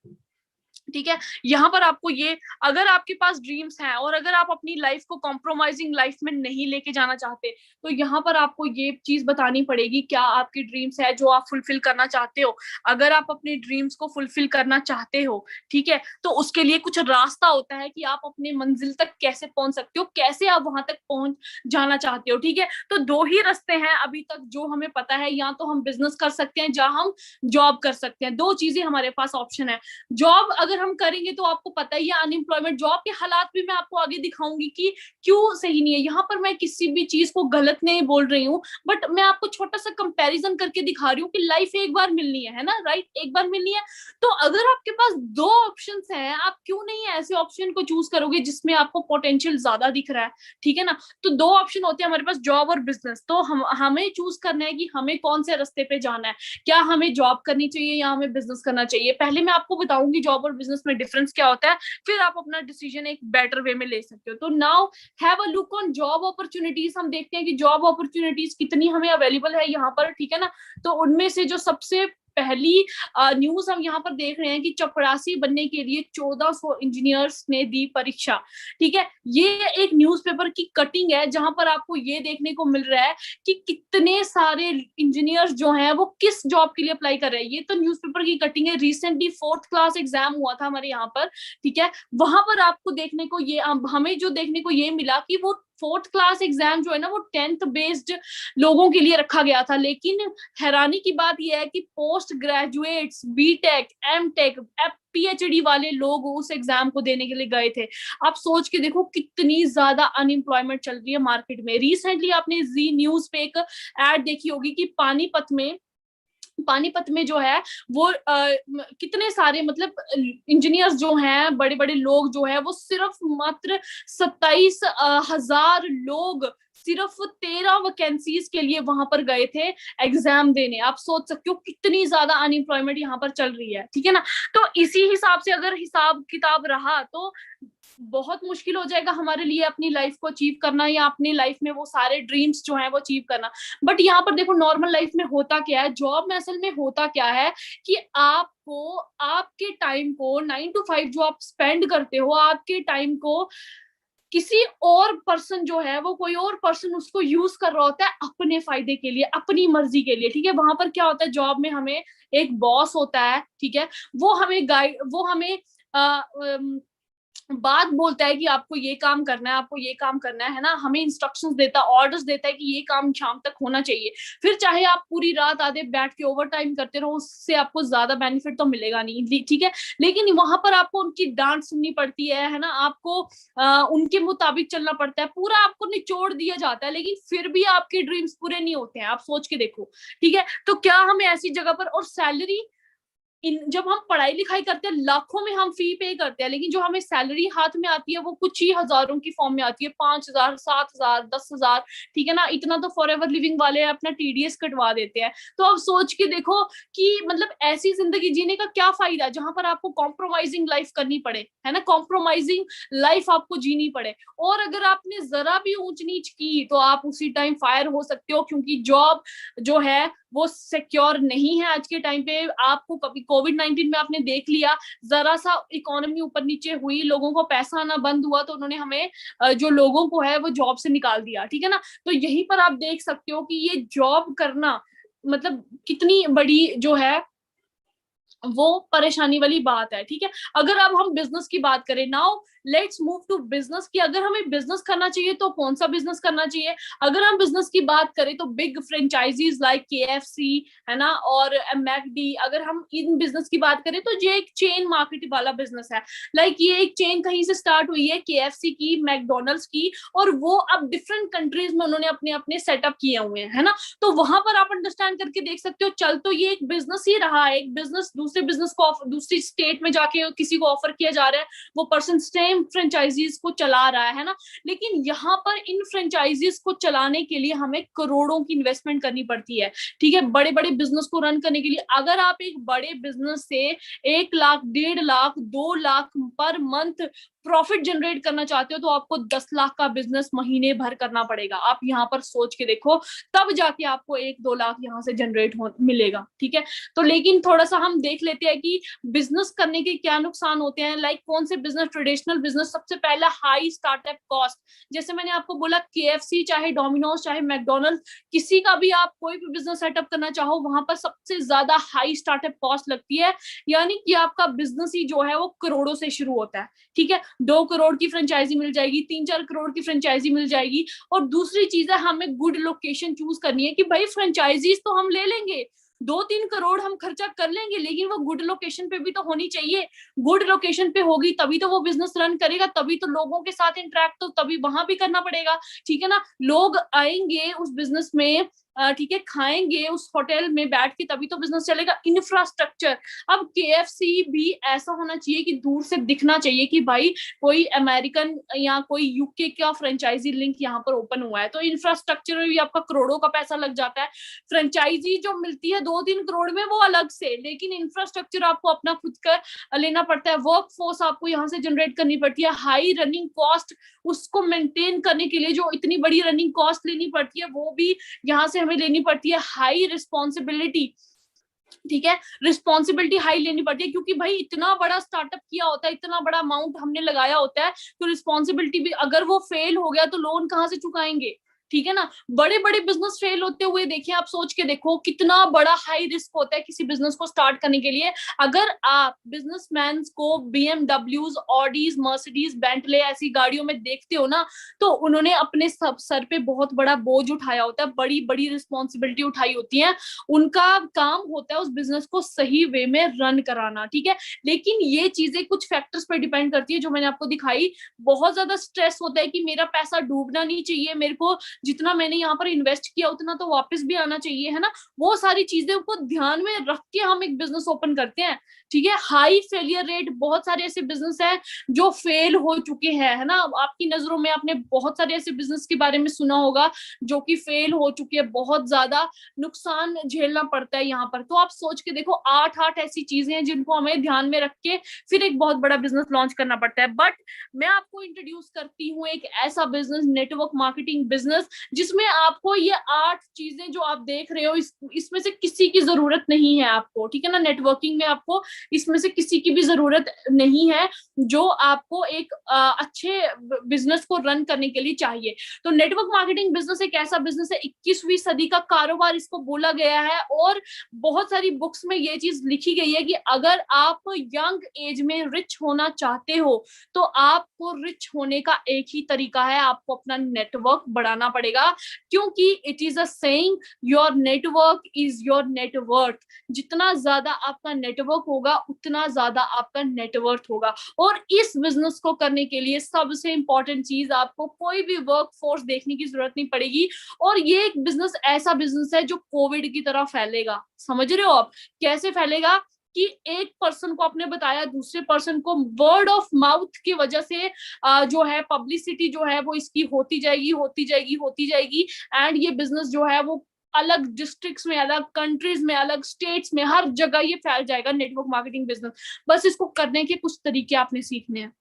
ठीक है, यहाँ पर आपको ये, अगर आपके पास ड्रीम्स हैं और अगर आप अपनी लाइफ को कॉम्प्रोमाइजिंग लाइफ में नहीं लेके जाना चाहते, तो यहाँ पर आपको ये चीज बतानी पड़ेगी क्या आपकी ड्रीम्स है जो आप फुलफिल करना चाहते हो। अगर आप अपने ड्रीम्स को फुलफिल करना चाहते हो, ठीक है, तो उसके लिए कुछ रास्ता होता है कि आप अपने मंजिल तक कैसे पहुंच सकते हो, कैसे आप वहां तक पहुंच जाना चाहते हो, ठीक है। तो दो ही रास्ते हैं अभी तक जो हमें पता है, या तो हम बिजनेस कर सकते हैं, या हम जॉब कर सकते हैं। दो चीजें हमारे पास ऑप्शन है। जॉब अगर हम करेंगे तो आपको पता ही है अनएम्प्लॉयमेंट, जॉब के हालात भी मैं आपको आगे दिखाऊंगी कि क्यों सही नहीं है। यहाँ पर मैं किसी भी चीज को गलत नहीं बोल रही हूँ, बट मैं आपको छोटा सा कंपैरिजन करके दिखा रही हूँ कि लाइफ एक बार मिलनी है ना, राइट, एक बार मिलनी है। तो अगर आपके पास दो ऑप्शन हैं, आप क्यों नहीं ऐसे ऑप्शन को चूज करोगे जिसमें आपको पोटेंशियल ज्यादा दिख रहा है, ठीक है ना। तो दो ऑप्शन होते हैं हमारे पास, जॉब और बिजनेस। तो हमें चूज करना है कि हमें कौन से रास्ते पे जाना है, क्या हमें जॉब करनी चाहिए या हमें बिजनेस करना चाहिए। पहले मैं आपको बताऊंगी जॉब और बिजनेस में डिफरेंस क्या होता है, फिर आप अपना डिसीजन एक बेटर वे में ले सकते हो। तो now have a look on job opportunities. हम देखते हैं कि जॉब अपॉर्चुनिटीज कितनी हमें अवेलेबल है यहाँ पर, ठीक है ना। तो उनमें से जो सबसे पहली न्यूज हम यहाँ पर देख रहे हैं कि चपरासी बनने के लिए 1400 इंजीनियर्स ने दी परीक्षा, ठीक है। ये एक न्यूज़पेपर की कटिंग है जहां पर आपको ये देखने को मिल रहा है कि कितने सारे इंजीनियर्स जो हैं वो किस जॉब के लिए अप्लाई कर रहे हैं। ये तो न्यूज़पेपर की कटिंग है, रिसेंटली 4th क्लास एग्जाम हुआ था हमारे यहाँ पर, ठीक है। वहां पर आपको देखने को ये, हमें जो देखने को ये मिला कि वो 4th क्लास एग्जाम जो है ना वो 10th बेस्ड लोगों के लिए रखा गया था। लेकिन हैरानी की बात यह है कि post graduates, B Tech, M Tech, PhD वाले लोग उस एग्जाम को देने के लिए गए थे। आप सोच के देखो कितनी ज्यादा अनएम्प्लॉयमेंट चल रही है मार्केट में। रिसेंटली आपने जी न्यूज पे एक एड देखी होगी कि पानीपत में जो है वो कितने सारे मतलब इंजीनियर्स जो हैं, बड़े बड़े लोग जो है वो सिर्फ मात्र 27,000 लोग सिर्फ 13 वैकेंसीज के लिए वहां पर गए थे एग्जाम देने। आप सोच सकते हो कितनी ज्यादा अनएम्प्लॉयमेंट यहाँ पर चल रही है, ठीक है ना। तो इसी हिसाब से अगर हिसाब किताब रहा तो बहुत मुश्किल हो जाएगा हमारे लिए अपनी लाइफ को अचीव करना, या अपनी लाइफ में वो सारे ड्रीम्स जो हैं वो अचीव करना। बट यहाँ पर देखो नॉर्मल लाइफ में होता क्या है, जॉब में असल में होता क्या है कि आपको आपके टाइम को 9 to 5 जो आप स्पेंड करते हो, आपके टाइम को किसी और पर्सन जो है वो कोई और पर्सन उसको यूज कर रहा होता है अपने फायदे के लिए, अपनी मर्जी के लिए, ठीक है। वहां पर क्या होता है, जॉब में हमें एक बॉस होता है, ठीक है, वो हमें बात बोलता है कि आपको ये काम करना है, आपको ये काम करना है ना, हमें इंस्ट्रक्शंस देता है, ऑर्डर्स देता है कि ये काम शाम तक होना चाहिए। फिर चाहे आप पूरी रात आधे बैठ के ओवर टाइम करते रहो, उससे आपको ज्यादा बेनिफिट तो मिलेगा नहीं, ठीक है। लेकिन वहां पर आपको उनकी डांट सुननी पड़ती है ना, आपको उनके मुताबिक चलना पड़ता है, पूरा आपको निचोड़ दिया जाता है, लेकिन फिर भी आपके ड्रीम्स पूरे नहीं होते हैं। आप सोच के देखो, ठीक है। तो क्या हमें ऐसी जगह पर, और सैलरी जब हम पढ़ाई लिखाई करते हैं लाखों में हम फी पे करते हैं, लेकिन जो हमें सैलरी हाथ में आती है वो कुछ ही हजारों की फॉर्म में आती है, 5,000, 7,000, 10,000, ठीक है ना। इतना तो फॉरएवर लिविंग वाले अपना टीडीएस कटवा देते हैं। तो अब सोच के देखो कि मतलब ऐसी जिंदगी जीने का क्या फायदा जहां पर आपको कॉम्प्रोमाइजिंग लाइफ करनी पड़े, है ना, कॉम्प्रोमाइजिंग लाइफ आपको जीनी पड़े। और अगर आपने जरा भी ऊंच नीच की तो आप उसी टाइम फायर हो सकते हो, क्योंकि जॉब जो है वो सिक्योर नहीं है आज के टाइम पे। आपको कभी कोविड-19 में आपने देख लिया, जरा सा इकोनॉमी ऊपर नीचे हुई, लोगों को पैसा आना बंद हुआ, तो उन्होंने हमें जो लोगों को है वो जॉब से निकाल दिया, ठीक है ना। तो यहीं पर आप देख सकते हो कि ये जॉब करना मतलब कितनी बड़ी जो है वो परेशानी वाली बात है, ठीक है। अगर अब हम बिजनेस की बात करें, now let's move to business की अगर हमें बिजनेस करना चाहिए तो कौन सा बिजनेस करना चाहिए। अगर हम बिजनेस की बात करें तो बिग फ्रेंचाइजीज लाइक KFC है ना, और मैकडी, अगर हम इन बिजनेस की बात करें तो ये एक चेन मार्केट वाला बिजनेस है। लाइक ये एक चेन कहीं से स्टार्ट हुई है, KFC की, मैकडोनल्ड्स की, और वो अब डिफरेंट कंट्रीज में उन्होंने अपने अपने सेटअप किए हुए हैं, है ना। तो वहां पर आप अंडरस्टैंड करके देख सकते हो, चल तो ये एक बिजनेस ही रहा है, एक बिजनेस दूसरे बिजनेस को दूसरी स्टेट में जाके किसी को ऑफर किया जा रहा है, वो पर्सन सेम फ्रेंचाइजीज को चला रहा है ना। लेकिन यहाँ पर इन फ्रेंचाइजीज को चलाने के लिए हमें करोड़ों की इन्वेस्टमेंट करनी पड़ती है, ठीक है। बड़े बड़े बिजनेस को रन करने के लिए अगर आप एक बड़े बिजनेस से 1 lakh, 1.5 lakh, 2 lakh per month profit generate करना चाहते हो तो आपको 10 लाख का बिजनेस महीने भर करना पड़ेगा। आप यहाँ पर सोच के देखो, तब जाके आपको 1-2 लाख यहाँ से जनरेट मिलेगा, ठीक है। तो लेकिन थोड़ा सा हम देख लेते हैं कि बिजनेस करने के क्या नुकसान होते हैं। लाइक कौन से बिजनेस, ट्रेडिशनल बिजनेस, सबसे पहला हाई स्टार्टअप कॉस्ट। जैसे मैंने आपको बोला, KFC चाहे डोमिनोज चाहे मैकडोनल्ड, किसी का भी आप कोई भी बिजनेस सेटअप करना चाहो, वहां पर सबसे ज्यादा हाई स्टार्टअप कॉस्ट लगती है। यानी कि आपका बिजनेस ही जो है वो करोड़ों से शुरू होता है, ठीक है। 2 करोड़ की फ्रेंचाइजी मिल जाएगी, 3-4 करोड़ की फ्रेंचाइजी मिल जाएगी। और दूसरी चीज है, हमें गुड लोकेशन चूज करनी है कि भाई फ्रेंचाइजीज तो हम ले लेंगे, 2-3 करोड़ हम खर्चा कर लेंगे, लेकिन वो गुड लोकेशन पे भी तो होनी चाहिए। गुड लोकेशन पे होगी तभी तो वो बिजनेस रन करेगा, तभी तो लोगों के साथ इंटरेक्ट तो तभी वहां भी करना पड़ेगा, ठीक है ना। लोग आएंगे उस बिजनेस में, ठीक है, खाएंगे उस होटल में बैठ के, तभी तो बिजनेस चलेगा। इंफ्रास्ट्रक्चर, अब KFC भी ऐसा होना चाहिए कि दूर से दिखना चाहिए कि भाई कोई अमेरिकन या कोई UK का फ्रेंचाइजी लिंक यहाँ पर ओपन हुआ है, तो इंफ्रास्ट्रक्चर में भी आपका करोड़ों का पैसा लग जाता है। फ्रेंचाइजी जो मिलती है 2-3 करोड़ में वो अलग से, लेकिन इंफ्रास्ट्रक्चर आपको अपना खुद का लेना पड़ता है, वर्क फोर्स आपको यहाँ से जनरेट करनी पड़ती है, हाई रनिंग कॉस्ट, उसको मेंटेन करने के लिए जो इतनी बड़ी रनिंग कॉस्ट लेनी पड़ती है वो भी यहाँ से हमें लेनी पड़ती है। हाई रिस्पॉन्सिबिलिटी, ठीक है, रिस्पॉन्सिबिलिटी हाई लेनी पड़ती है, क्योंकि भाई इतना बड़ा स्टार्टअप किया होता है, इतना बड़ा अमाउंट हमने लगाया होता है, तो रिस्पॉन्सिबिलिटी भी, अगर वो फेल हो गया तो लोन कहाँ से चुकाएंगे, ठीक है ना। बड़े बड़े बिजनेस फेल होते हुए देखिए, आप सोच के देखो कितना बड़ा हाई रिस्क होता है किसी बिजनेस को स्टार्ट करने के लिए। अगर आप बिजनेसमैन को BMWs, ऑडीज, मर्सिडीज, बेंटले ऐसी गाड़ियों में देखते हो ना, तो उन्होंने अपने सब सर पे बहुत बड़ा बोझ उठाया होता है, बड़ी बड़ी रिस्पॉन्सिबिलिटी उठाई होती है, उनका काम होता है उस बिजनेस को सही वे में रन कराना, ठीक है। लेकिन ये चीजें कुछ फैक्टर्स पे डिपेंड करती है जो मैंने आपको दिखाई। बहुत ज्यादा स्ट्रेस होता है कि मेरा पैसा डूबना नहीं चाहिए, मेरे को जितना मैंने यहाँ पर इन्वेस्ट किया उतना तो वापस भी आना चाहिए, है ना। वो सारी चीजों को ध्यान में रख के हम एक बिजनेस ओपन करते हैं, ठीक है। हाई फेलियर रेट, बहुत सारे ऐसे बिजनेस हैं जो फेल हो चुके हैं, है ना। आपकी नजरों में आपने बहुत सारे ऐसे बिजनेस के बारे में सुना होगा जो कि फेल हो चुके हैं, बहुत ज्यादा नुकसान झेलना पड़ता है यहाँ पर। तो आप सोच के देखो, 8 ऐसी चीजें हैं जिनको हमें ध्यान में रख के फिर एक बहुत बड़ा बिजनेस लॉन्च करना पड़ता है। बट मैं आपको इंट्रोड्यूस करती हूँ एक ऐसा बिजनेस, नेटवर्क मार्केटिंग बिजनेस, जिसमें आपको ये 8 चीजें जो आप देख रहे हो, इसमें से किसी की जरूरत नहीं है आपको, ठीक है ना। नेटवर्किंग में आपको इसमें से किसी की भी जरूरत नहीं है जो आपको एक अच्छे बिजनेस को रन करने के लिए चाहिए। तो नेटवर्क मार्केटिंग बिजनेस एक ऐसा बिजनेस है, 21वीं सदी का कारोबार इसको बोला गया है, और बहुत सारी बुक्स में ये चीज लिखी गई है कि अगर आप यंग एज में रिच होना चाहते हो तो आपको रिच होने का एक ही तरीका है, आपको अपना नेटवर्क बढ़ाना पड़ेगा, क्योंकि it is a saying, your network is your net worth. जितना ज्यादा आपका नेटवर्क होगा उतना ज्यादा आपका नेटवर्थ होगा। और इस बिजनेस को करने के लिए सबसे इंपॉर्टेंट चीज, आपको कोई भी वर्क फोर्स देखने की जरूरत नहीं पड़ेगी। और ये एक बिजनेस ऐसा बिजनेस है जो कोविड की तरह फैलेगा। समझ रहे हो आप कैसे फैलेगा? कि एक पर्सन को आपने बताया, दूसरे पर्सन को वर्ड ऑफ माउथ की वजह से जो है पब्लिसिटी जो है वो इसकी होती जाएगी, होती जाएगी, होती जाएगी। एंड ये बिजनेस जो है वो अलग डिस्ट्रिक्ट्स में, अलग कंट्रीज में, अलग स्टेट्स में, हर जगह ये फैल जाएगा नेटवर्क मार्केटिंग बिजनेस। बस इसको करने के कुछ तरीके आपने सीखने हैं।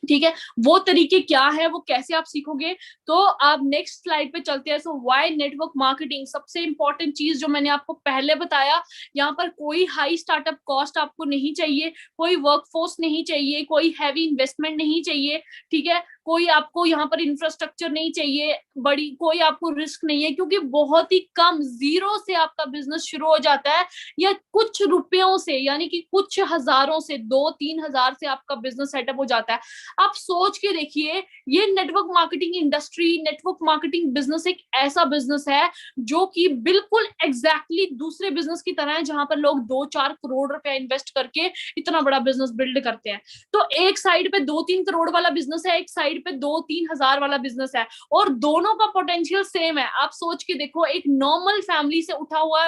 ठीक है, वो तरीके क्या है, वो कैसे आप सीखोगे। तो आप नेक्स्ट स्लाइड पे चलते हैं। सो व्हाई नेटवर्क मार्केटिंग, सबसे इंपॉर्टेंट चीज जो मैंने आपको पहले बताया, यहाँ पर कोई हाई स्टार्टअप कॉस्ट आपको नहीं चाहिए, कोई वर्कफोर्स नहीं चाहिए, कोई हैवी इन्वेस्टमेंट नहीं चाहिए, ठीक है, कोई आपको यहाँ पर इंफ्रास्ट्रक्चर नहीं चाहिए बड़ी, कोई आपको रिस्क नहीं है, क्योंकि बहुत ही कम, जीरो से आपका बिजनेस शुरू हो जाता है, या कुछ रुपयों से, यानी कि कुछ हजारों से, 2-3 हजार से आपका बिजनेस सेटअप हो जाता है। आप सोच के देखिए, ये network marketing industry, network marketing business एक ऐसा बिजनेस है जो कि बिल्कुल एग्जैक्टली दूसरे बिजनेस की तरह है, जहां पर लोग 2-4 करोड़ रुपया इन्वेस्ट करके इतना बड़ा बिजनेस बिल्ड करते हैं। तो एक साइड पे 2-3 करोड़ वाला बिजनेस है, एक साइड पे 2-3 हजार वाला बिजनेस है, और दोनों का पोटेंशियल सेम है। आप सोच के देखो, एक नॉर्मल फैमिली से उठा हुआ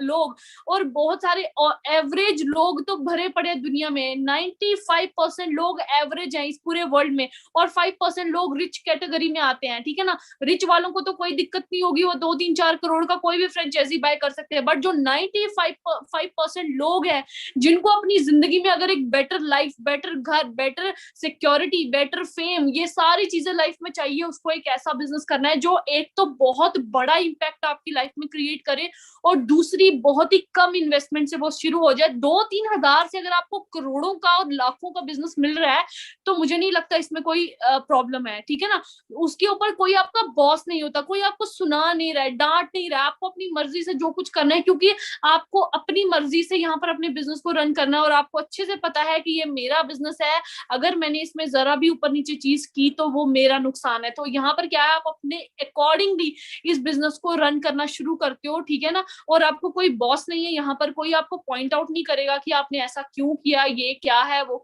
लोग और बहुत सारे एवरेज लोग तो भरे पड़े हैं दुनिया में। 95% लोग एवरेज हैं इस पूरे वर्ल्ड में, और 5% लोग रिच कैटेगरी में आते हैं, ठीक है ना। रिच वालों को तो कोई दिक्कत नहीं होगी, वो 2-3-4 करोड़ का कोई भी फ्रेंचाइजी बाय कर सकते हैं। बट जो 95% लोग हैं, जिनको अपनी जिंदगी में अगर एक बेटर लाइफ, बेटर घर, बेटर सिक्योरिटी, बेटर फेम, ये सारी चीजें लाइफ में चाहिए, उसको एक ऐसा बिजनेस करना है जो एक तो बहुत बड़ा इंपैक्ट आपकी लाइफ में क्रिएट करे, और दूसरी बहुत ही कम इन्वेस्टमेंट से वो शुरू हो जाए। 2-3 हजार से अगर आपको करोड़ों का और लाखों का बिजनेस मिल रहा है, तो मुझे नहीं लगता इसमें कोई प्रॉब्लम है, ठीक है ना। उसके ऊपर कोई आपका बॉस नहीं होता, कोई आपको सुना नहीं रहा है, डांट नहीं रहा है, आपको अपनी मर्जी से जो कुछ करना है, क्योंकि आपको अपनी मर्जी से यहाँ पर अपने बिजनेस को रन करना है, और आपको अच्छे से पता है कि ये मेरा बिजनेस है, अगर मैंने इसमें जरा भी ऊपर नीचे चीज की तो वो मेरा नुकसान है। तो यहाँ पर क्या है, आप अपने अकॉर्डिंगली इस बिजनेस को रन करना शुरू करते हो, ठीक है ना। और आपको कोई बॉस नहीं है यहाँ पर, कोई आपको पॉइंट आउट नहीं करेगा कि आपने ऐसा क्यों किया, ये क्या है, वो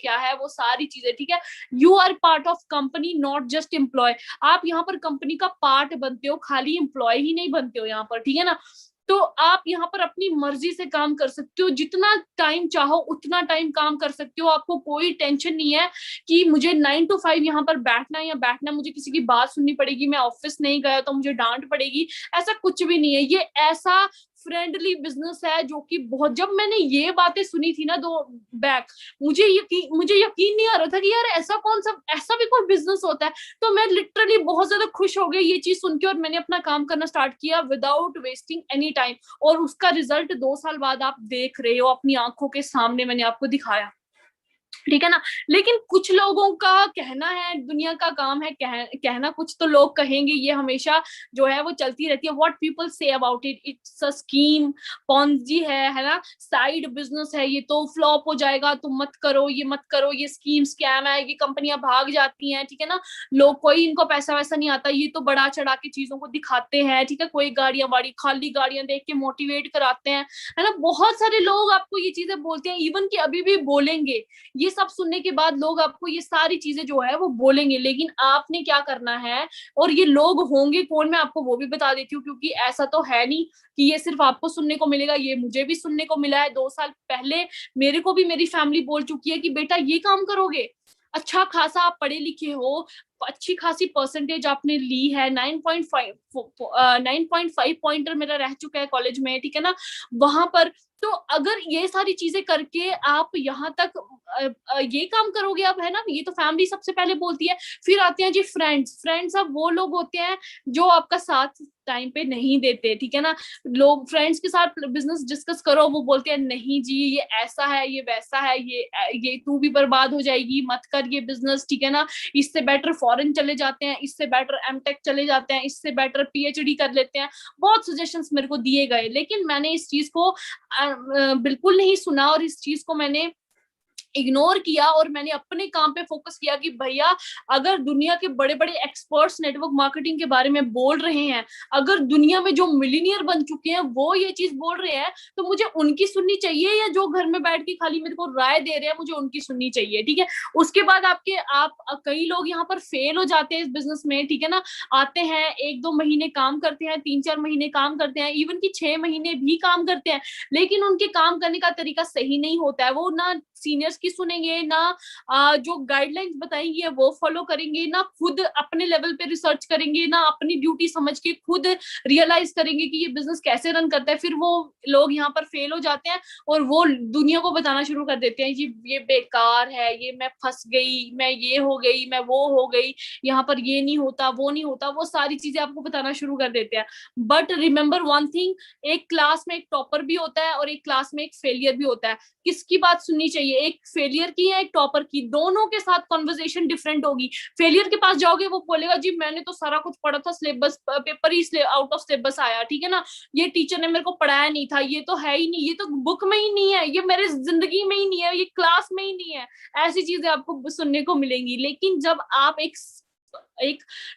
सारी चीजें, ठीक है। You are part of company, not just employ. आप यहाँ पर कंपनी का पार्ट बनते हो, खाली एम्प्लॉय ही नहीं बनते हो यहाँ पर, ठीक है ना। तो आप यहाँ पर अपनी मर्जी से काम कर सकते हो, जितना टाइम चाहो उतना टाइम काम कर सकते हो। आपको कोई टेंशन नहीं है कि मुझे 9 to 5 यहाँ पर बैठना है, या बैठना, मुझे किसी की बात सुननी पड़ेगी, मैं ऑफिस नहीं गया तो मुझे डांट पड़ेगी, ऐसा कुछ भी नहीं है। ये ऐसा फ्रेंडली बिजनेस है जो कि बहुत, जब मैंने ये बातें सुनी थी ना 2 बैक, मुझे यकीन नहीं आ रहा था कि यार ऐसा भी कोई बिजनेस होता है। तो मैं लिटरली बहुत ज्यादा खुश हो गई ये चीज सुन के, और मैंने अपना काम करना स्टार्ट किया विदाउट वेस्टिंग एनी टाइम, और उसका रिजल्ट 2 साल बाद आप देख रहे हो अपनी आंखों के सामने, मैंने आपको दिखाया, ठीक है ना। लेकिन कुछ लोगों का कहना है, दुनिया का काम है कहना, कुछ तो लोग कहेंगे, ये हमेशा जो है वो चलती रहती है। What people say about it, it's a scheme, Ponzi है ना, साइड बिजनेस है, ये तो फ्लॉप हो जाएगा, तुम मत करो, ये मत करो, ये स्कीम स्कैम है, ये कंपनियां भाग जाती हैं, ठीक है ना। लोग, कोई इनको पैसा वैसा नहीं आता, ये तो बढ़ा चढ़ा के चीजों को दिखाते हैं, ठीक है। कोई गाड़ियां वाड़ी, खाली गाड़ियां देख के मोटिवेट कराते हैं, है ना। बहुत सारे लोग आपको ये चीजें बोलते हैं, इवन कि अभी भी बोलेंगे। ये सब सुनने के बाद लोग आपको ये सारी चीजें जो है वो बोलेंगे, लेकिन आपने क्या करना है, और ये लोग होंगे कौन, मैं आपको वो भी बता देती हूँ, क्योंकि ऐसा तो है नहीं कि ये सिर्फ आपको सुनने को मिलेगा, ये मुझे भी सुनने को मिला है। 2 साल पहले मेरे को भी मेरी फैमिली बोल चुकी है कि बेटा ये काम करोगे, अच्छा खासा आप पढ़े लिखे हो, अच्छी खासी परसेंटेज आपने ली है, 9.5 पॉइंटर मेरा रह चुका है कॉलेज में, ठीक है ना, वहां पर। तो अगर ये सारी चीजें करके आप यहाँ तक ये काम करोगे, अब है ना, ये तो फैमिली सबसे पहले बोलती है। फिर आते हैं जी फ्रेंड्स अब वो लोग होते हैं जो आपका साथ टाइम पे नहीं देते, ठीक है ना। लोग फ्रेंड्स के साथ बिजनेस डिस्कस करो, वो बोलते हैं नहीं जी, ये ऐसा है, ये वैसा है, ये तू भी बर्बाद हो जाएगी, मत कर ये बिजनेस, ठीक है ना। इससे बेटर फॉरेन चले जाते हैं, इससे बेटर एमटेक चले जाते हैं, इससे बेटर पीएचडी कर लेते हैं। बहुत सजेशंस मेरे को दिए गए, लेकिन मैंने इस चीज को बिल्कुल नहीं सुना, और इस चीज को मैंने इग्नोर किया, और मैंने अपने काम पे फोकस किया कि भैया, अगर दुनिया के बड़े बड़े एक्सपर्ट्स नेटवर्क मार्केटिंग के बारे में बोल रहे हैं, अगर दुनिया में जो मिलीनियर बन चुके हैं वो ये चीज बोल रहे हैं, तो मुझे उनकी सुननी चाहिए, या जो घर में बैठ के खाली मेरे को राय दे रहे हैं मुझे उनकी सुननी चाहिए, ठीक है। उसके बाद आप कई लोग यहाँ पर फेल हो जाते हैं इस बिजनेस में, ठीक है ना। आते हैं 1-2 महीने काम करते हैं, 3-4 महीने काम करते हैं, इवन की 6 महीने भी काम करते हैं, लेकिन उनके काम करने का तरीका सही नहीं होता है। वो ना सीनियर्स की सुनेंगे, ना जो गाइडलाइंस बताएंगे वो फॉलो करेंगे, ना खुद अपने लेवल पे रिसर्च करेंगे, ना अपनी ड्यूटी समझ के खुद रियलाइज करेंगे कि ये बिजनेस कैसे रन करता है। फिर वो लोग यहाँ पर फेल हो जाते हैं और वो दुनिया को बताना शुरू कर देते हैं कि ये बेकार है, ये मैं फंस गई, मैं ये हो गई, मैं वो हो गई, यहाँ पर ये नहीं होता, वो नहीं होता, वो सारी चीजें आपको बताना शुरू कर देते हैं। बट रिमेंबर वन थिंग, एक क्लास में एक टॉपर भी होता है और एक क्लास में एक फेलियर भी होता है। किसकी बात सुननी चाहिए, एक फेलियर की या एक टॉपर की? दोनों के साथ कॉन्वर्जेशन डिफरेंट होगी। फेलियर के पास जाओगे, वो बोलेगा जी मैंने तो सारा कुछ पढ़ा था, syllabus paper he out of syllabus आया, ठीक है ना, ये टीचर ने मेरे को पढ़ाया नहीं था, ये तो है ही नहीं, ये तो बुक में ही नहीं है, ये मेरे जिंदगी में ही नहीं है, ये क्लास में ही नहीं है। ऐसी चीजें आपको सुनने को मिलेंगी। लेकिन जब आप एक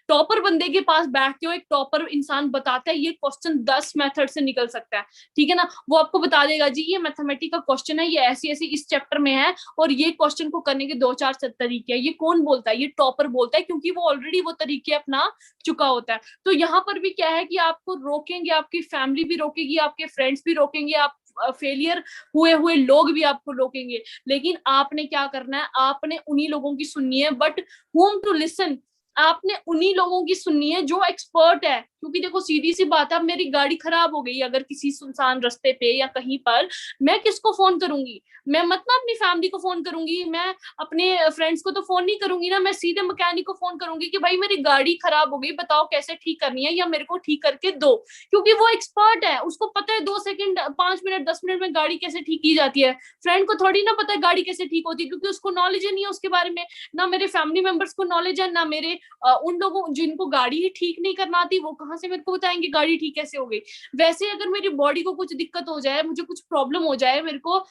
टॉपर बंदे के पास बैठते हो, एक टॉपर इंसान बताता है ये क्वेश्चन 10 मेथड से निकल सकता है, ठीक है ना, वो आपको बता देगा जी ये मैथमेटिक्स का क्वेश्चन है, ये ऐसी ऐसी इस चैप्टर में है और ये क्वेश्चन को करने के 2-4 तरीके हैं। ये कौन बोलता है? ये टॉपर बोलता है, क्योंकि वो ऑलरेडी वो तरीके अपना चुका होता है। तो यहाँ पर भी क्या है कि आपको रोकेंगे, आपकी फैमिली भी रोकेगी, आपके फ्रेंड्स भी रोकेंगे, आप फेलियर हुए हुए लोग भी आपको रोकेंगे। लेकिन आपने क्या करना है, आपने उन्हीं लोगों की सुननी है, बट whom to listen, आपने उन्हीं लोगों की सुननी है जो एक्सपर्ट है। क्योंकि देखो सीधी सी बात है, अब मेरी गाड़ी खराब हो गई अगर किसी सुनसान रास्ते पे या कहीं पर, मैं किसको फोन करूंगी? मैं मत ना अपनी फैमिली को फोन करूंगी, मैं अपने फ्रेंड्स को तो फोन नहीं करूंगी ना, मैं सीधे मैकेनिक को फोन करूंगी कि भाई मेरी गाड़ी खराब हो गई, बताओ कैसे ठीक करनी है या मेरे को ठीक करके दो। क्योंकि वो एक्सपर्ट है, उसको पता है 2 सेकंड 5 मिनट 10 मिनट में गाड़ी कैसे ठीक की जाती है। फ्रेंड को थोड़ी ना पता है गाड़ी कैसे ठीक होती है, क्योंकि उसको नॉलेज ही नहीं है उसके बारे में। ना मेरे फैमिली मेंबर्स को नॉलेज है, ना मेरे उन लोगों जिनको गाड़ी ही ठीक नहीं करना आती, वो कहाँ से मेरे को बताएंगे गाड़ी ठीक कैसे हो गई। वैसे अगर मेरी बॉडी को कुछ दिक्कत हो जाए, मुझे कुछ प्रॉब्लम हो जाए, मेरे को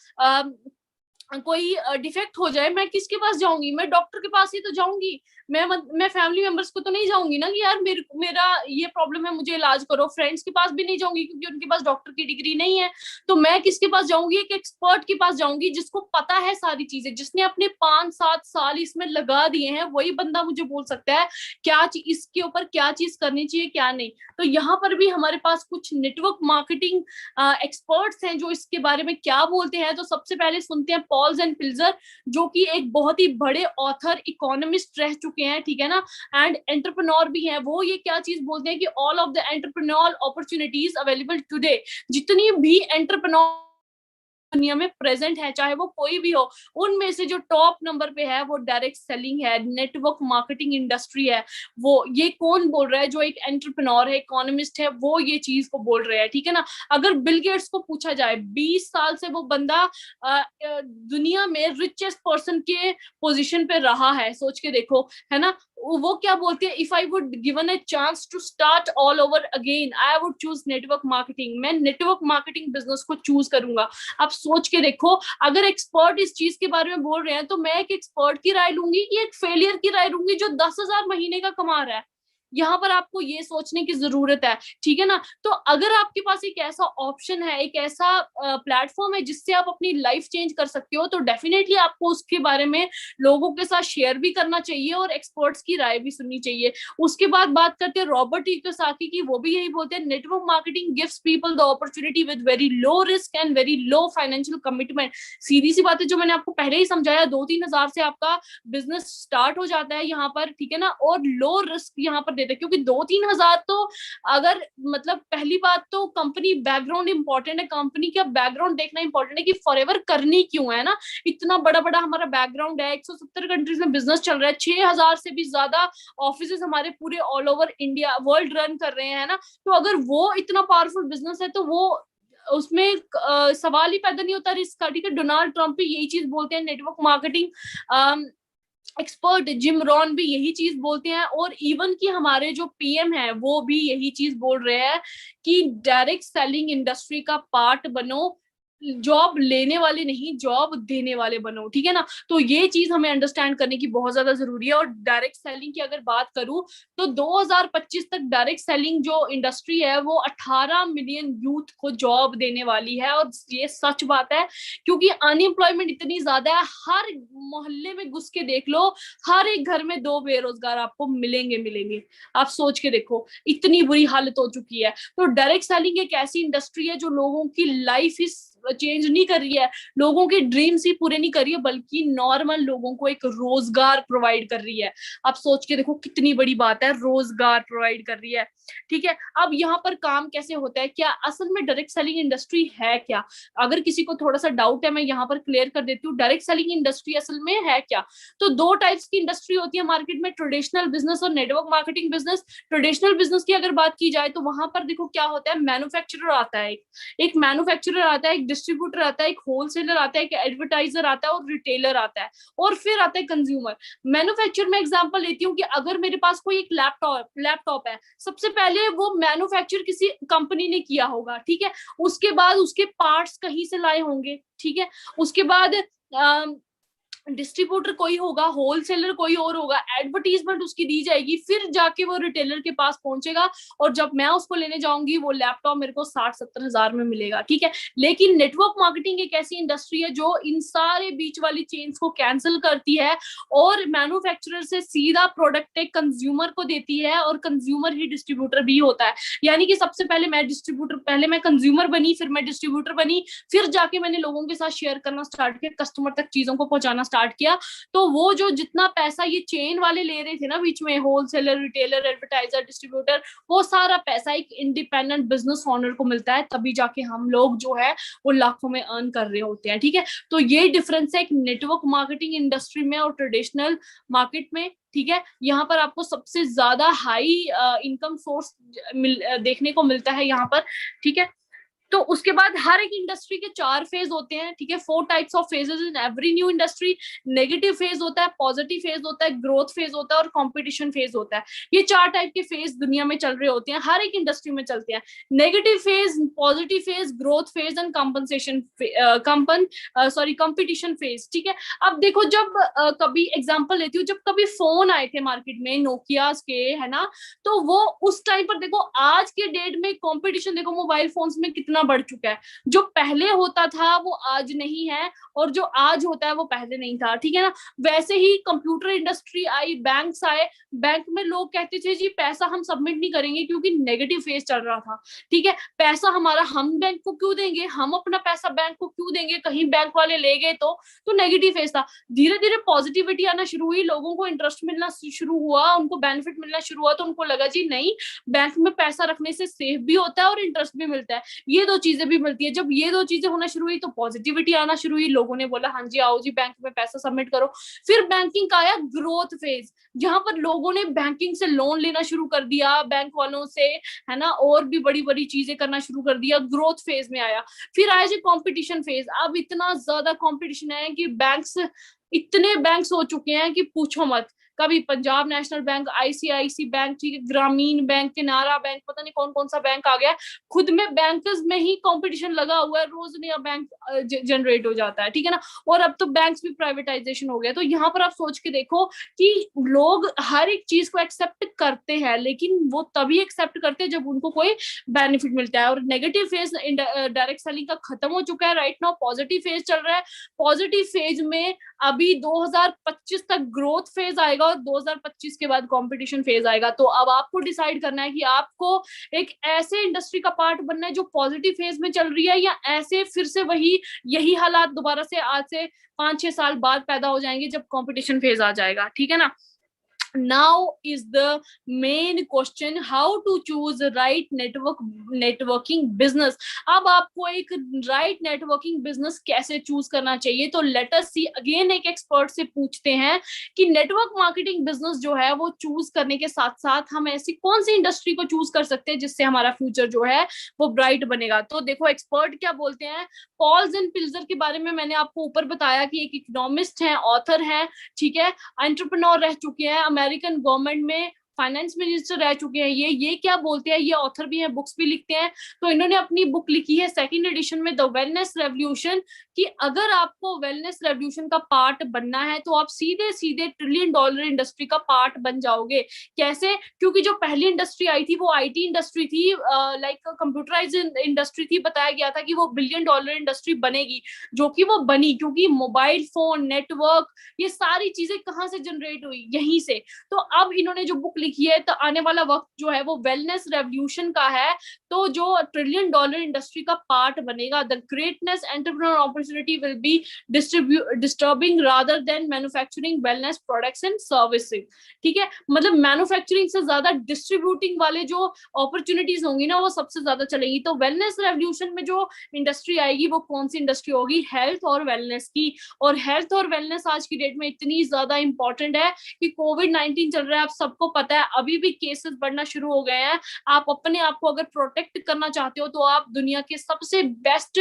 कोई डिफेक्ट हो जाए, मैं किसके पास जाऊंगी? मैं डॉक्टर के पास ही तो जाऊंगी। मैं फैमिली मेंबर्स को तो नहीं जाऊंगी ना कि यार मेरा ये प्रॉब्लम है, मुझे इलाज करो। फ्रेंड्स के पास भी नहीं जाऊंगी क्योंकि उनके पास डॉक्टर की डिग्री नहीं है। तो मैं किसके पास जाऊंगी? एक एक्सपर्ट के पास जाऊंगी जिसको पता है सारी चीजें, जिसने अपने 5-7 साल इसमें लगा दिए हैं। वही बंदा मुझे बोल सकता है क्या इसके ऊपर क्या चीज करनी चाहिए क्या नहीं। तो यहाँ पर भी हमारे पास कुछ नेटवर्क मार्केटिंग एक्सपर्ट्स हैं जो इसके बारे में क्या बोलते हैं। तो सबसे पहले सुनते हैं पॉल्स एंड पिल्जर, जो कि एक बहुत ही बड़े ऑथर इकोनॉमिस्ट रह चुके हैं, ठीक है ना, एंड एंटरप्रेन्योर भी हैं। वो ये क्या चीज बोलते हैं कि all of the entrepreneur opportunities available today, जितनी भी एंटरप्रेन्योर दुनिया में प्रेजेंट है, चाहे वो कोई भी हो, उनमें से जो टॉप नंबर पे है वो डायरेक्ट सेलिंग है, नेटवर्क मार्केटिंग इंडस्ट्री है। वो ये कौन बोल रहा है? जो एक एंटरप्रेन्योर है, इकोनॉमिस्ट है, वो ये चीज को बोल रहे हैं, ठीक है ना। अगर बिल गेट्स को पूछा जाए, 20 साल से वो बंदा दुनिया में रिचेस्ट पर्सन के पोजीशन पे रहा है, सोच के देखो, है ना। वो क्या बोलते हैं, if I would given a chance to start all over again I would choose network marketing. मैं नेटवर्क मार्केटिंग बिजनेस को चूज करूंगा। आप सोच के देखो, अगर एक्सपर्ट इस चीज के बारे में बोल रहे हैं तो मैं एक एक्सपर्ट की राय लूंगी कि एक फेलियर की राय लूंगी जो 10,000 महीने का कमा रहा है? यहाँ पर आपको ये सोचने की जरूरत है, ठीक है ना। तो अगर आपके पास एक ऐसा ऑप्शन है, एक ऐसा प्लेटफॉर्म है जिससे आप अपनी लाइफ चेंज कर सकते हो, तो डेफिनेटली आपको उसके बारे में लोगों के साथ शेयर भी करना चाहिए और एक्सपर्ट्स की राय भी सुननी चाहिए। उसके बाद बात करते हैं रॉबर्ट कियोसाकी की। वो भी यही बोलते हैं, network marketing gives people the opportunity with very low risk and very low financial commitment. सीधी सी बात है, जो मैंने आपको पहले ही समझाया, 2-3 हजार से आपका बिजनेस स्टार्ट हो जाता है यहाँ पर, ठीक है ना, और लो रिस्क यहाँ पर देते हैं। क्योंकि 2-3 हजार तो, अगर मतलब पहली बात तो कंपनी बैकग्राउंड इंपॉर्टेंट है, कंपनी का बैकग्राउंड देखना इंपॉर्टेंट है कि फॉरएवर करनी क्यों है ना। इतना बड़ा बड़ा हमारा बैकग्राउंड है, 170 कंट्रीज में बिजनेस चल रहा है, 6,000 से भी ज्यादा ऑफिसेज हमारे पूरे all over India world run कर रहे हैं ना। तो अगर वो इतना पावरफुल बिजनेस है तो वो उसमें सवाल ही पैदा नहीं होता रिस्क का, ठीक है। डोनाल्ड ट्रंप भी यही चीज बोलते हैं, network marketing expert Jim Rohn भी यही चीज बोलते हैं, और इवन कि हमारे जो पीएम है वो भी यही चीज बोल रहे हैं कि डायरेक्ट सेलिंग इंडस्ट्री का पार्ट बनो, जॉब लेने वाले नहीं, जॉब देने वाले बनो, ठीक है ना। तो ये चीज हमें अंडरस्टैंड करने की बहुत ज्यादा जरूरी है। और डायरेक्ट सेलिंग की अगर बात करूं तो 2025 तक डायरेक्ट सेलिंग जो इंडस्ट्री है वो 18 मिलियन यूथ को जॉब देने वाली है। और ये सच बात है, क्योंकि अनएम्प्लॉयमेंट इतनी ज्यादा है, हर मोहल्ले में घुस के देख लो, हर एक घर में 2 बेरोजगार आपको मिलेंगे। आप सोच के देखो, इतनी बुरी हालत हो चुकी है। तो डायरेक्ट सेलिंग एक ऐसी इंडस्ट्री है जो लोगों की लाइफ इस चेंज नहीं कर रही है, लोगों के ड्रीम्स ही पूरे नहीं कर रही है, बल्कि नॉर्मल लोगों को एक रोजगार प्रोवाइड कर रही है। आप सोच के देखो कितनी बड़ी बात है, रोजगार प्रोवाइड कर रही है। ठीक है, अब यहाँ पर काम कैसे होता है, क्या असल में डायरेक्ट सेलिंग इंडस्ट्री है क्या? अगर किसी को थोड़ा सा डाउट है, मैं यहाँ पर क्लियर कर देती हूँ, डायरेक्ट सेलिंग इंडस्ट्री असल में है क्या। तो दो टाइप्स की इंडस्ट्री होती है मार्केट में, ट्रेडिशनल बिजनेस और network marketing business. Traditional business की अगर बात की जाए तो वहां पर देखो क्या होता है, मैन्युफैक्चरर आता है, एक मैन्युफैक्चरर आता है, एक डिस्ट्रीब्यूटर आता है, एक होलसेलर आता है, एक एडवर्टाइजर आता है और रिटेलर आता है, और फिर आता है कंज्यूमर। मैन्युफैक्चर में एग्जांपल लेती हूँ कि अगर मेरे पास कोई एक लैपटॉप है, सबसे पहले वो मैन्युफैक्चर किसी कंपनी ने किया होगा, ठीक है, उसके बाद उसके पार्ट्स कहीं से लाए होंगे, ठीक है, उसके बाद डिस्ट्रीब्यूटर कोई होगा, होलसेलर कोई और होगा, एडवर्टीजमेंट उसकी दी जाएगी, फिर जाके वो रिटेलर के पास पहुंचेगा, और जब मैं उसको लेने जाऊंगी वो लैपटॉप मेरे को 60-70 हजार में मिलेगा, ठीक है। लेकिन नेटवर्क मार्केटिंग एक ऐसी इंडस्ट्री है जो इन सारे बीच वाली चेन्स को कैंसिल करती है और मैन्युफैक्चरर से सीधा प्रोडक्ट एक कंज्यूमर को देती है, और कंज्यूमर ही डिस्ट्रीब्यूटर भी होता है। यानी कि सबसे पहले मैं डिस्ट्रीब्यूटर, पहले मैं कंज्यूमर बनी, फिर मैं डिस्ट्रीब्यूटर बनी, फिर जाके मैंने लोगों के साथ शेयर करना स्टार्ट किया, कस्टमर तक चीजों को पहुंचाना स्टार्ट किया। तो वो जो जितना पैसा ये चेन वाले ले रहे थे ना बीच में, होलसेलर, रिटेलर, एडवर्टाइजर, डिस्ट्रीब्यूटर, वो सारा पैसा एक इंडिपेंडेंट बिजनेस ओनर को मिलता है, तभी जाके हम लोग जो है वो लाखों में अर्न कर रहे होते हैं, ठीक है। तो ये डिफरेंस है एक नेटवर्क मार्केटिंग इंडस्ट्री में और ट्रेडिशनल मार्केट में, ठीक है। यहाँ पर आपको सबसे ज्यादा हाई इनकम सोर्स देखने को मिलता है यहाँ पर, ठीक है। तो उसके बाद हर एक इंडस्ट्री के 4 फेज होते हैं, ठीक है, 4 types of phases in every new industry. Negative phase होता है, पॉजिटिव फेज होता है, ग्रोथ फेज होता है और कंपटीशन फेज होता है। ये 4 टाइप के फेज दुनिया में चल रहे होते हैं, हर एक इंडस्ट्री में चलते हैं। Negative phase, positive phase, growth phase and competition phase, ठीक है। अब देखो, जब कभी एग्जाम्पल लेती हूँ, जब कभी फोन आए थे मार्केट में नोकिया के, है ना, तो वो उस टाइम पर देखो, आज के डेट में कंपटीशन देखो मोबाइल फोन्स में कितना बढ़ चुका है। जो पहले होता था वो आज नहीं है, और जो आज होता है वो पहले नहीं था, ठीक है ना। वैसे ही कंप्यूटर इंडस्ट्री आई, बैंक्स आए, बैंक में लोग कहते थे जी पैसा हम सबमिट नहीं करेंगे क्योंकि नेगेटिव फेज चल रहा था, ठीक है, पैसा हमारा हम बैंक को क्यों देंगे, हम अपना पैसा बैंक को क्यों देंगे, कहीं बैंक वाले ले गए तो नेगेटिव फेज था। धीरे धीरे पॉजिटिविटी आना शुरू हुई, लोगों को इंटरेस्ट मिलना शुरू हुआ, उनको बेनिफिट मिलना शुरू हुआ, तो उनको लगा जी नहीं, बैंक में पैसा रखने से सेफ भी होता है और इंटरेस्ट भी मिलता है, ये दो चीजें भी मिलती है। जब ये दो चीजें होना शुरू हुई तो पॉजिटिविटी आना शुरू हुई, लोगों ने बोला हाँ जी आओ जी बैंक में पैसा सबमिट करो। फिर बैंकिंग का आया ग्रोथ फेज, जहां पर लोगों ने बैंकिंग से लोन लेना शुरू कर दिया बैंक वालों से, है ना, और भी बड़ी बड़ी चीजें करना शुरू कर दिया, ग्रोथ फेज में आया। फिर आया जी कॉम्पिटिशन फेज, अब इतना ज्यादा कॉम्पिटिशन है कि इतने बैंक्स हो चुके हैं कि पूछो मत। कभी Punjab national bank, ICICI bank, ठीक है, ग्रामीण बैंक, केनरा बैंक, पता नहीं कौन कौन सा बैंक आ गया, खुद में बैंकर्स में ही कंपटीशन लगा हुआ है, रोज नया बैंक जनरेट हो जाता है, ठीक है ना। और अब तो बैंक्स भी प्राइवेटाइजेशन हो गया। तो यहाँ पर आप सोच के देखो कि लोग हर एक चीज को एक्सेप्ट करते हैं, लेकिन वो तभी एक्सेप्ट करते हैं जब उनको कोई बेनिफिट मिलता है। और नेगेटिव फेज डायरेक्ट सेलिंग का खत्म हो चुका है, राइट नाउ पॉजिटिव फेज चल रहा है। पॉजिटिव फेज में अभी 2025 तक ग्रोथ फेज आएगा और 2025 के बाद कंपटीशन फेज आएगा। तो अब आपको डिसाइड करना है कि आपको एक ऐसे इंडस्ट्री का पार्ट बनना है जो पॉजिटिव फेज में चल रही है, या ऐसे फिर से यही हालात दोबारा से आज से 5-6 साल बाद पैदा हो जाएंगे जब कंपटीशन फेज आ जाएगा, ठीक है ना। Now is the main question, how to choose right networking business। अब आपको एक right networking business कैसे चूज करना चाहिए, तो let us see again, एक एक्सपर्ट से पूछते हैं कि नेटवर्क मार्केटिंग बिजनेस जो है वो चूज करने के साथ साथ हम ऐसी कौन सी इंडस्ट्री को चूज कर सकते हैं जिससे हमारा फ्यूचर जो है वो ब्राइट बनेगा। तो देखो एक्सपर्ट क्या बोलते हैं। पॉल्स एंड पिल्जर के बारे में मैंने आपको ऊपर बताया कि एक इकोनॉमिस्ट हैं, ऑथर हैं, ठीक है, एंटरप्रेन्योर रह चुके हैं, अमेरिकन गवर्नमेंट में फाइनेंस मिनिस्टर रह चुके हैं। ये क्या बोलते हैं, ये ऑथर भी हैं, बुक्स भी लिखते हैं। तो इन्होंने अपनी बुक लिखी है 2nd एडिशन में, द वेलनेस रेवोल्यूशन, कि अगर आपको वेलनेस रेवोल्यूशन का पार्ट बनना है तो आप सीधे सीधे $1 ट्रिलियन इंडस्ट्री का पार्ट बन जाओगे। कैसे? क्योंकि जो पहली इंडस्ट्री आई थी वो आईटी इंडस्ट्री थी, लाइक कंप्यूटराइज इंडस्ट्री थी। बताया गया था कि वो $1 बिलियन इंडस्ट्री बनेगी, जो कि वो बनी, क्योंकि मोबाइल फोन, नेटवर्क, ये सारी चीजें कहाँ से जनरेट हुई, यहीं से। तो अब इन्होंने जो बुक लिखी है, तो आने वाला वक्त जो है वो वेलनेस रेवोल्यूशन का है, तो जो $1 ट्रिलियन इंडस्ट्री का पार्ट बनेगा। The greatness entrepreneur opportunity will be disturbing rather than manufacturing wellness products and services. ठीक है, मतलब मैन्युफैक्चरिंग से ज्यादा डिस्ट्रीब्यूटिंग वाले जो अपॉर्चुनिटीज होंगी ना, वो सबसे ज्यादा चलेगी। तो वेलनेस रेवोल्यूशन में जो इंडस्ट्री आएगी वो कौन सी इंडस्ट्री होगी? हेल्थ और वेलनेस की। और हेल्थ और वेलनेस आज की डेट में इतनी ज्यादा इंपॉर्टेंट है कि कोविड-19 चल रहा है, आप सबको पता है, अभी भी केसेस बढ़ना शुरू हो गए हैं। आप अपने आप को अगर प्रोटेक्ट करना चाहते हो तो आप दुनिया के सबसे बेस्ट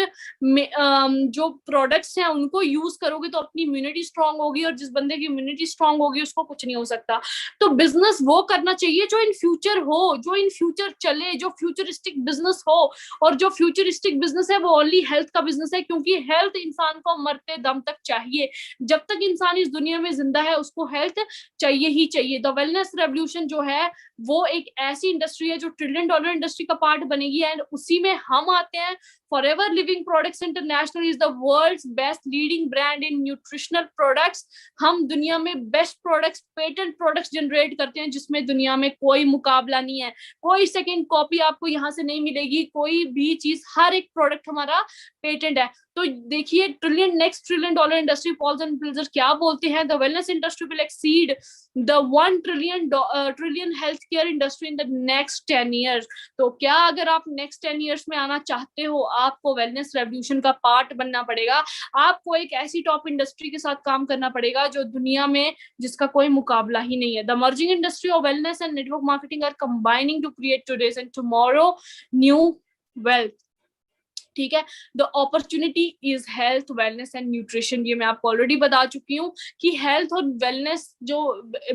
जो प्रोडक्ट्स हैं उनको यूज करोगे तो अपनी इम्यूनिटी स्ट्रांग होगी, और जिस बंदे की इम्यूनिटी स्ट्रांग होगी उसको कुछ नहीं हो सकता। तो बिजनेस वो करना चाहिए जो इन फ्यूचर हो, जो इन फ्यूचर चले, जो फ्यूचरिस्टिक बिजनेस हो। और जो फ्यूचरिस्टिक बिजनेस है वो ओनली हेल्थ का बिजनेस है, क्योंकि हेल्थ इंसान को मरते दम तक चाहिए। जब तक इंसान इस दुनिया में जिंदा है उसको हेल्थ चाहिए ही चाहिए। द वेलनेस रेवोल्यूशन जो है वो एक ऐसी इंडस्ट्री है जो $1 ट्रिलियन इंडस्ट्री का पार्ट बनेगी, एंड उसी में हम आते हैं। Forever Living Products International is the world's best leading brand in nutritional products. हम दुनिया में best products, patent products generate करते हैं जिसमें दुनिया में कोई मुकाबला नहीं है। कोई सेकंड कॉपी आपको यहाँ से नहीं मिलेगी, कोई भी चीज, हर एक प्रोडक्ट हमारा पेटेंट है। तो देखिए next $1 trillion industry, Paul's and Pilzer क्या बोलते हैं? The wellness industry will exceed the $1 trillion health care industry in the next 10 years। तो क्या अगर आप नेक्स्ट 10 years में आना चाहते हो, आपको वेलनेस रेवोल्यूशन का पार्ट बनना पड़ेगा। आपको एक ऐसी टॉप इंडस्ट्री के साथ काम करना पड़ेगा जो दुनिया में जिसका कोई मुकाबला ही नहीं है। The merging industry of wellness and network marketing are combining to create today's and tomorrow new wealth. ठीक है, the opportunity is health, wellness and nutrition. ये मैं आपको ऑलरेडी बता चुकी हूँ कि हेल्थ और वेलनेस जो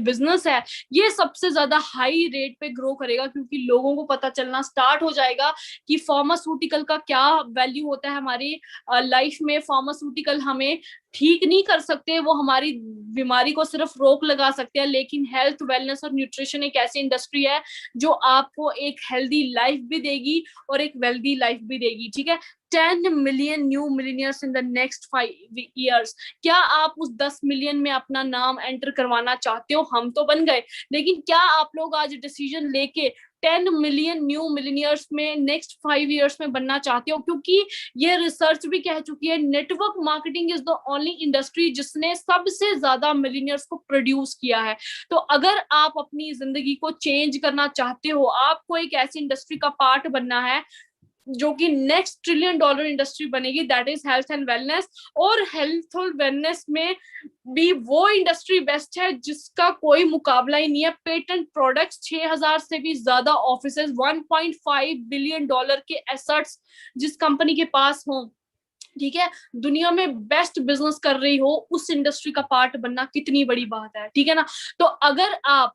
बिजनेस है ये सबसे ज्यादा हाई रेट पे ग्रो करेगा, क्योंकि लोगों को पता चलना स्टार्ट हो जाएगा कि फार्मास्यूटिकल का क्या वैल्यू होता है हमारी लाइफ में। फार्मास्यूटिकल हमें ठीक नहीं कर सकते, वो हमारी बीमारी को सिर्फ रोक लगा सकते हैं, लेकिन हेल्थ, वेलनेस और न्यूट्रिशन एक ऐसी इंडस्ट्री है जो आपको एक हेल्दी लाइफ भी देगी और एक वेल्दी लाइफ भी देगी। ठीक है, 10 million new millionaires in the next 5 years। क्या आप उस 10 मिलियन में अपना नाम एंटर करवाना चाहते हो? हम तो बन गए, लेकिन क्या आप लोग आज डिसीजन लेके 10 मिलियन न्यू मिलीनियर्स में नेक्स्ट 5 years में बनना चाहते हो? क्योंकि ये रिसर्च भी कह चुकी है, network marketing is the only industry जिसने सबसे ज्यादा मिलीनियर्स को प्रोड्यूस किया है। तो अगर आप अपनी जिंदगी को चेंज करना चाहते हो, आपको एक ऐसी इंडस्ट्री का पार्ट बनना है जो कि नेक्स्ट $1 ट्रिलियन इंडस्ट्री बनेगी, that is health and wellness. और हेल्थ और वेलनेस में भी वो इंडस्ट्री बेस्ट है जिसका कोई मुकाबला ही नहीं है। पेटेंट प्रोडक्ट्स, 6000 से भी ज्यादा ऑफिसेज, $1.5 बिलियन के एसेट्स जिस कंपनी के पास हो, ठीक है, दुनिया में बेस्ट बिजनेस कर रही हो, उस इंडस्ट्री का पार्ट बनना कितनी बड़ी बात है। ठीक है ना? तो अगर आप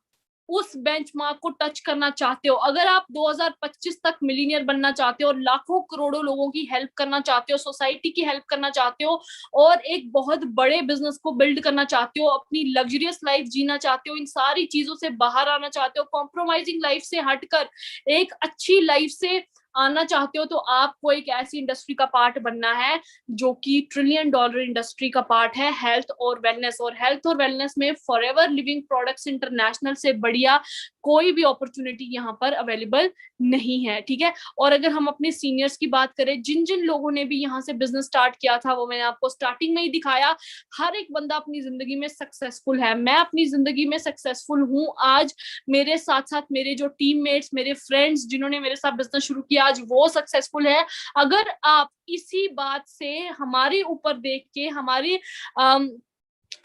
उस बेंचमार्क को टच करना चाहते हो, अगर आप 2025 तक मिलीनियर बनना चाहते हो और लाखों करोड़ों लोगों की हेल्प करना चाहते हो, सोसाइटी की हेल्प करना चाहते हो और एक बहुत बड़े बिजनेस को बिल्ड करना चाहते हो, अपनी लग्जरियस लाइफ जीना चाहते हो, इन सारी चीजों से बाहर आना चाहते हो, कॉम्प्रोमाइजिंग लाइफ से हटकर एक अच्छी लाइफ से आना चाहते हो, तो आपको एक ऐसी इंडस्ट्री का पार्ट बनना है जो कि $1 ट्रिलियन इंडस्ट्री का पार्ट है, हेल्थ और वेलनेस। और हेल्थ और वेलनेस में फॉरएवर लिविंग प्रोडक्ट्स इंटरनेशनल से बढ़िया कोई भी अपॉर्चुनिटी यहाँ पर अवेलेबल नहीं है। ठीक है, और अगर हम अपने सीनियर्स की बात करें, जिन जिन लोगों ने भी यहाँ से बिजनेस स्टार्ट किया था, वो मैंने आपको स्टार्टिंग में ही दिखाया, हर एक बंदा अपनी जिंदगी में सक्सेसफुल है। मैं अपनी जिंदगी में सक्सेसफुल हूँ। आज मेरे साथ साथ मेरे जो टीममेट्स, मेरे फ्रेंड्स जिन्होंने मेरे साथ बिजनेस शुरू किया, आज वो सक्सेसफुल है। अगर आप इसी बात से हमारे ऊपर देख के,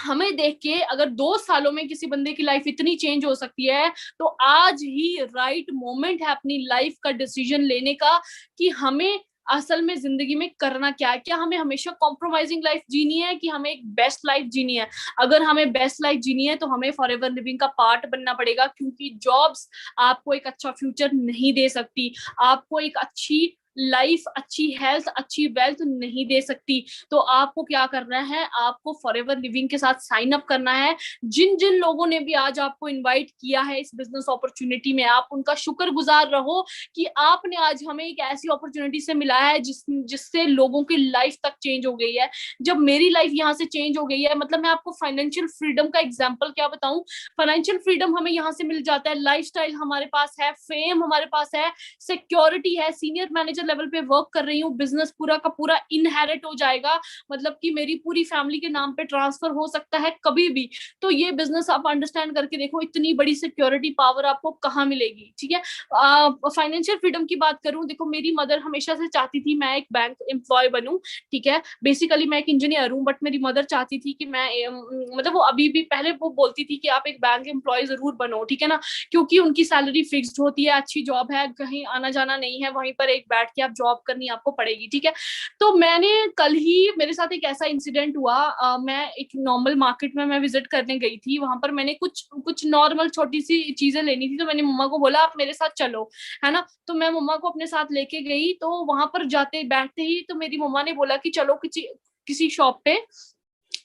हमें देख के अगर 2 सालों में किसी बंदे की लाइफ इतनी चेंज हो सकती है, तो आज ही राइट मोमेंट है अपनी लाइफ का डिसीजन लेने का कि हमें असल में जिंदगी में करना क्या है। क्या हमें हमेशा कॉम्प्रोमाइजिंग लाइफ जीनी है कि हमें एक बेस्ट लाइफ जीनी है? अगर हमें बेस्ट लाइफ जीनी है तो हमें फॉरएवर लिविंग का पार्ट बनना पड़ेगा, क्योंकि जॉब्स आपको एक अच्छा फ्यूचर नहीं दे सकती, आपको एक अच्छी लाइफ, अच्छी हेल्थ, अच्छी वेल्थ नहीं दे सकती। तो आपको क्या करना है, आपको फॉरएवर लिविंग के साथ साइन अप करना है। जिन जिन लोगों ने भी आज आपको इनवाइट किया है इस बिजनेस अपॉर्चुनिटी में, आप उनका शुक्रगुजार रहो कि आपने आज हमें एक ऐसी अपॉर्चुनिटी से मिला है जिससे लोगों की लाइफ तक चेंज हो गई है। जब मेरी लाइफ यहाँ से चेंज हो गई है, मतलब मैं आपको फाइनेंशियल फ्रीडम का एग्जांपल क्या बताऊं। फाइनेंशियल फ्रीडम हमें यहाँ से मिल जाता है, लाइफस्टाइल हमारे पास है, फेम हमारे पास है, सिक्योरिटी है, सीनियर मैनेजर लेवल पे वर्क कर रही हूँ, बिजनेस पूरा का पूरा इनहेरिट हो जाएगा, मतलब कि मेरी पूरी फैमिली के नाम पे ट्रांसफर हो सकता है कभी भी। तो ये बिजनेस आप अंडरस्टैंड करके देखो, इतनी बड़ी सिक्योरिटी पावर आपको कहाँ मिलेगी, ठीक है। फाइनेंशियल फ्रीडम की बात करूं, देखो मेरी मदर हमेशा से चाहती थी मैं एक बैंक एम्प्लॉय बनूं, ठीक है। बेसिकली मैं एक इंजीनियर हूं, बट मेरी मदर चाहती थी कि मैं मतलब वो अभी भी, पहले वो बोलती थी कि आप एक बैंक एम्प्लॉय जरूर बनो, ठीक है ना, क्योंकि उनकी सैलरी फिक्स्ड होती है, अच्छी जॉब है, कहीं आना जाना नहीं है, वहीं पर एक बैठ के आप जॉब करनी आपको पड़ेगी, ठीक है। तो मैंने कल ही, मेरे साथ एक ऐसा इंसिडेंट हुआ, मैं एक नॉर्मल मार्केट में मैं विजिट करने गई थी, वहां पर मैंने कुछ कुछ नॉर्मल छोटी सी चीजें लेनी थी, तो मैंने मम्मा को बोला आप मेरे साथ चलो, है ना। तो मैं मम्मा को अपने साथ लेके गई, तो वहां पर जाते बैठते ही तो मेरी मम्मा ने बोला कि चलो किसी किसी शॉप पे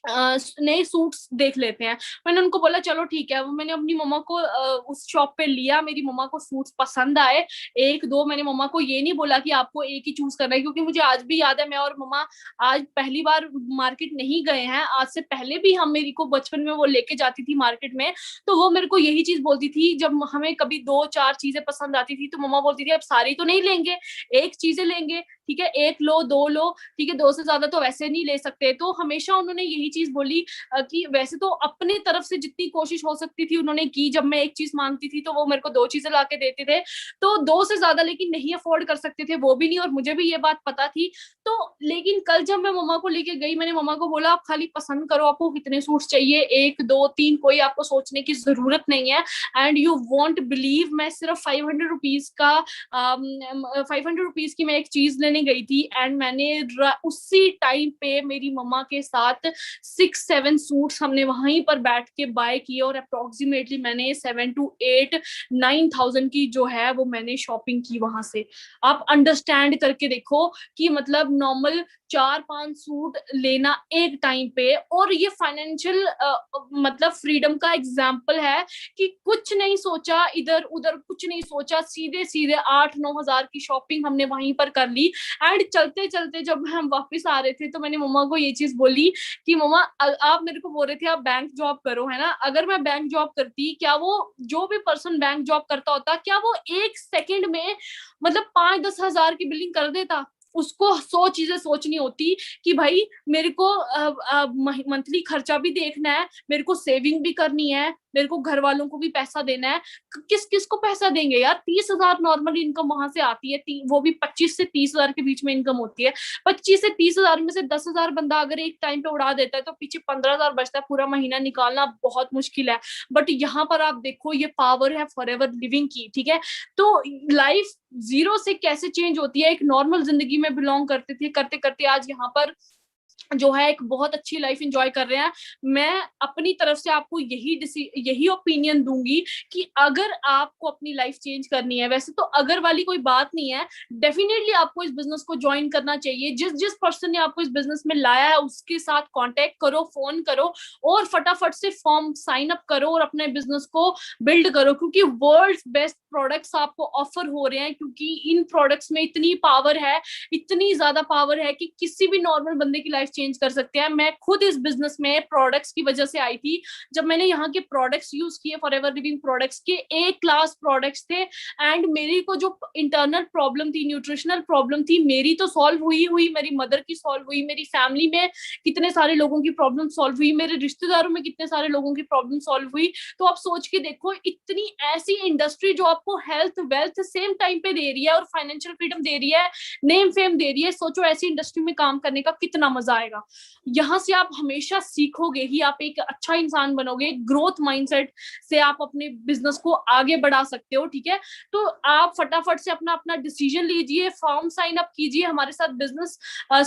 नए सूट्स देख लेते हैं। मैंने उनको बोला चलो ठीक है, वो मैंने अपनी मम्मा को उस शॉप पे लिया, मेरी मम्मा को सूट्स पसंद आए, एक दो। मैंने मम्मा को ये नहीं बोला कि आपको एक ही चूज करना है, क्योंकि मुझे आज भी याद है, मैं और मम्मा आज पहली बार मार्केट नहीं गए हैं, आज से पहले भी हम, मेरी को बचपन में वो लेके जाती थी मार्केट में, तो वो मेरे को यही चीज बोलती थी, जब हमें कभी दो चार चीजें पसंद आती थी तो मम्मा बोलती थी अब सारी तो नहीं लेंगे, एक चीजें लेंगे, ठीक है, एक लो दो लो, ठीक है, दो से ज्यादा तो वैसे नहीं ले सकते। तो हमेशा उन्होंने यही चीज बोली कि वैसे तो अपनी तरफ से जितनी कोशिश हो सकती थी उन्होंने की, जब मैं एक चीज मांगती थी तो वो मेरे को दो चीजें ला के देते थे, तो दो से ज्यादा लेकिन नहीं अफोर्ड कर सकते थे वो भी नहीं, और मुझे भी ये बात पता थी। तो लेकिन कल जब मैं मम्मा को लेके गई, मैंने मम्मा को बोला आप खाली पसंद करो, आपको कितने सूट चाहिए, एक दो तीन, कोई आपको सोचने की जरूरत नहीं है। एंड यू वॉन्ट बिलीव, मैं सिर्फ 500 रुपीज का 500 रुपीज की मैं एक चीज लेने गई थी, एंड मैंने उसी टाइम पे मेरी मम्मा के साथ 6-7 सूट्स हमने वहीं पर बैठ के बाय किए, और अप्रोक्सीमेटली मैंने 7 to 8-9 thousand की जो है वो मैंने शॉपिंग की वहां से। आप अंडरस्टैंड करके देखो कि मतलब नॉर्मल 4-5 सूट लेना एक टाइम पे, और ये फाइनेंशियल मतलब फ्रीडम का एग्जाम्पल है कि कुछ नहीं सोचा, इधर उधर कुछ नहीं सोचा, सीधे सीधे 8-9 हजार की शॉपिंग हमने वहीं पर कर ली। एंड चलते चलते जब हम वापस आ रहे थे तो मैंने मम्मा को ये चीज बोली कि मम्मा आप मेरे को बोल रहे थे आप बैंक जॉब करो, है ना, अगर मैं बैंक जॉब करती, क्या वो जो भी पर्सन बैंक जॉब करता होता, क्या वो एक सेकंड में मतलब 5-10 हजार की बिलिंग कर देता? उसको 100 चीजें सोचनी होती कि भाई मेरे को मंथली खर्चा भी देखना है, मेरे को सेविंग भी करनी है, मेरे को घर वालों को भी पैसा देना है। किस किस को पैसा देंगे यार? 30 हजार नॉर्मल इनकम वहां से आती है, वो भी 25 से 30 हजार के बीच में इनकम होती है। 25 से 30 हजार में से 10 हजार बंदा अगर एक टाइम पे उड़ा देता है तो पीछे 15 हजार बचता है, पूरा महीना निकालना बहुत मुश्किल है। बट यहाँ पर आप देखो ये पावर है फॉरएवर लिविंग की, ठीक है। तो लाइफ जीरो से कैसे चेंज होती है, एक नॉर्मल जिंदगी में बिलोंग करते थे, करते करते आज यहाँ पर जो है एक बहुत अच्छी लाइफ एंजॉय कर रहे हैं। मैं अपनी तरफ से आपको यही ओपिनियन दूंगी कि अगर आपको अपनी लाइफ चेंज करनी है, वैसे तो अगर वाली कोई बात नहीं है, डेफिनेटली आपको इस बिजनेस को ज्वाइन करना चाहिए। जिस जिस पर्सन ने आपको इस बिजनेस में लाया है उसके साथ कांटेक्ट करो, फोन करो, और फटाफट से फॉर्म साइन अप करो और अपने बिजनेस को बिल्ड करो, क्योंकि वर्ल्ड बेस्ट प्रोडक्ट्स आपको ऑफर हो रहे हैं, क्योंकि इन प्रोडक्ट्स में इतनी पावर है, इतनी ज्यादा पावर है कि किसी भी नॉर्मल बंदे की लाइफ चेंज कर सकते हैं। मैं खुद इस बिजनेस में प्रोडक्ट्स की वजह से आई थी। जब मैंने यहाँ के प्रोडक्ट्स यूज किए, फॉरएवर लिविंग प्रोडक्ट्स के ए क्लास प्रोडक्ट्स थे, एंड मेरी को जो इंटरनल प्रॉब्लम थी, न्यूट्रिशनल प्रॉब्लम थी, मेरी तो सॉल्व हुई, मेरी मदर की सॉल्व हुई, मेरी फैमिली में कितने सारे लोगों की प्रॉब्लम सॉल्व हुई, मेरे रिश्तेदारों में कितने सारे लोगों की प्रॉब्लम सॉल्व हुई। तो आप सोच के देखो, इतनी ऐसी इंडस्ट्री जो आपको हेल्थ वेल्थ सेम टाइम पे दे रही है और फाइनेंशियल फ्रीडम दे रही है, नेम फेम दे रही है, सोचो ऐसी इंडस्ट्री में काम करने का कितना मजा मजा आएगा। यहाँ से आप हमेशा सीखोगे ही, आप एक अच्छा इंसान बनोगे, ग्रोथ माइंडसेट से आप अपने बिजनेस को आगे बढ़ा सकते हो, ठीक है। तो आप फटाफट से अपना अपना डिसीजन लीजिए, फॉर्म साइन अप कीजिए, हमारे साथ बिजनेस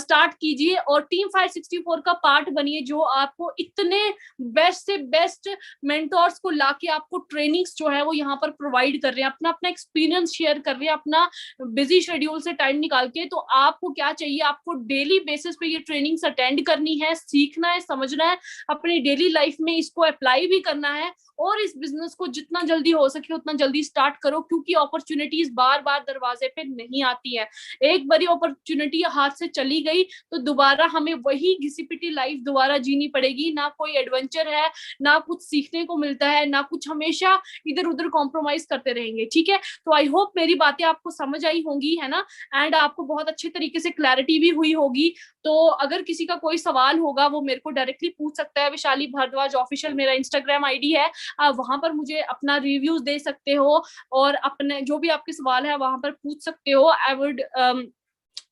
स्टार्ट कीजिए और टीम 564 का पार्ट बनिए, जो आपको इतने बेस्ट से बेस्ट मेंटोर्स को लाके आपको ट्रेनिंग्स जो है वो यहाँ पर प्रोवाइड कर रहे हैं, अपना अपना एक्सपीरियंस शेयर कर रहे हैं, अपना बिजी शेड्यूल से टाइम निकाल के। तो आपको क्या चाहिए, आपको डेली बेसिस पे ये ट्रेनिंग्स अटेंड करनी है, सीखना है, समझना है, अपनी डेली लाइफ में इसको अप्लाई भी करना है और इस बिजनेस को जितना जल्दी हो सके उतना जल्दी स्टार्ट करो, क्योंकि अपॉर्चुनिटीज बार बार दरवाजे पे नहीं आती है। एक बारी अपॉर्चुनिटी हाथ से चली गई तो दोबारा हमें वही घिसी पिटी लाइफ दोबारा जीनी पड़ेगी, ना कोई एडवेंचर है, ना कुछ सीखने को मिलता है, ना कुछ, हमेशा इधर उधर कॉम्प्रोमाइज करते रहेंगे, ठीक है। तो आई होप मेरी बातें आपको समझ आई होंगी, है ना, एंड आपको बहुत अच्छे तरीके से क्लैरिटी भी हुई होगी। तो अगर किसी का कोई सवाल होगा वो मेरे को डायरेक्टली पूछ सकता है, वैशाली भारद्वाज ऑफिशियल मेरा इंस्टाग्राम आईडी है, आप वहां पर मुझे अपना रिव्यूज दे सकते हो और अपने जो भी आपके सवाल है वहां पर पूछ सकते हो। I would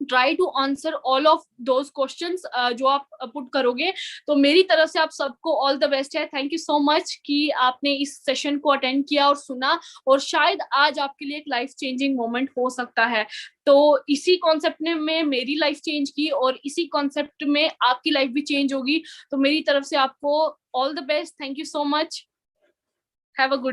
try to answer all of those questions जो आप पुट करोगे। तो मेरी तरफ से आप सबको ऑल द बेस्ट है। थैंक यू सो मच कि आपने इस सेशन को अटेंड किया और सुना, और शायद आज आपके लिए एक लाइफ चेंजिंग मोमेंट हो सकता है। तो इसी कॉन्सेप्ट ने में मेरी लाइफ चेंज की और इसी कॉन्सेप्ट में आपकी लाइफ भी चेंज होगी। तो मेरी तरफ से आपको all the best, thank you so much, have a good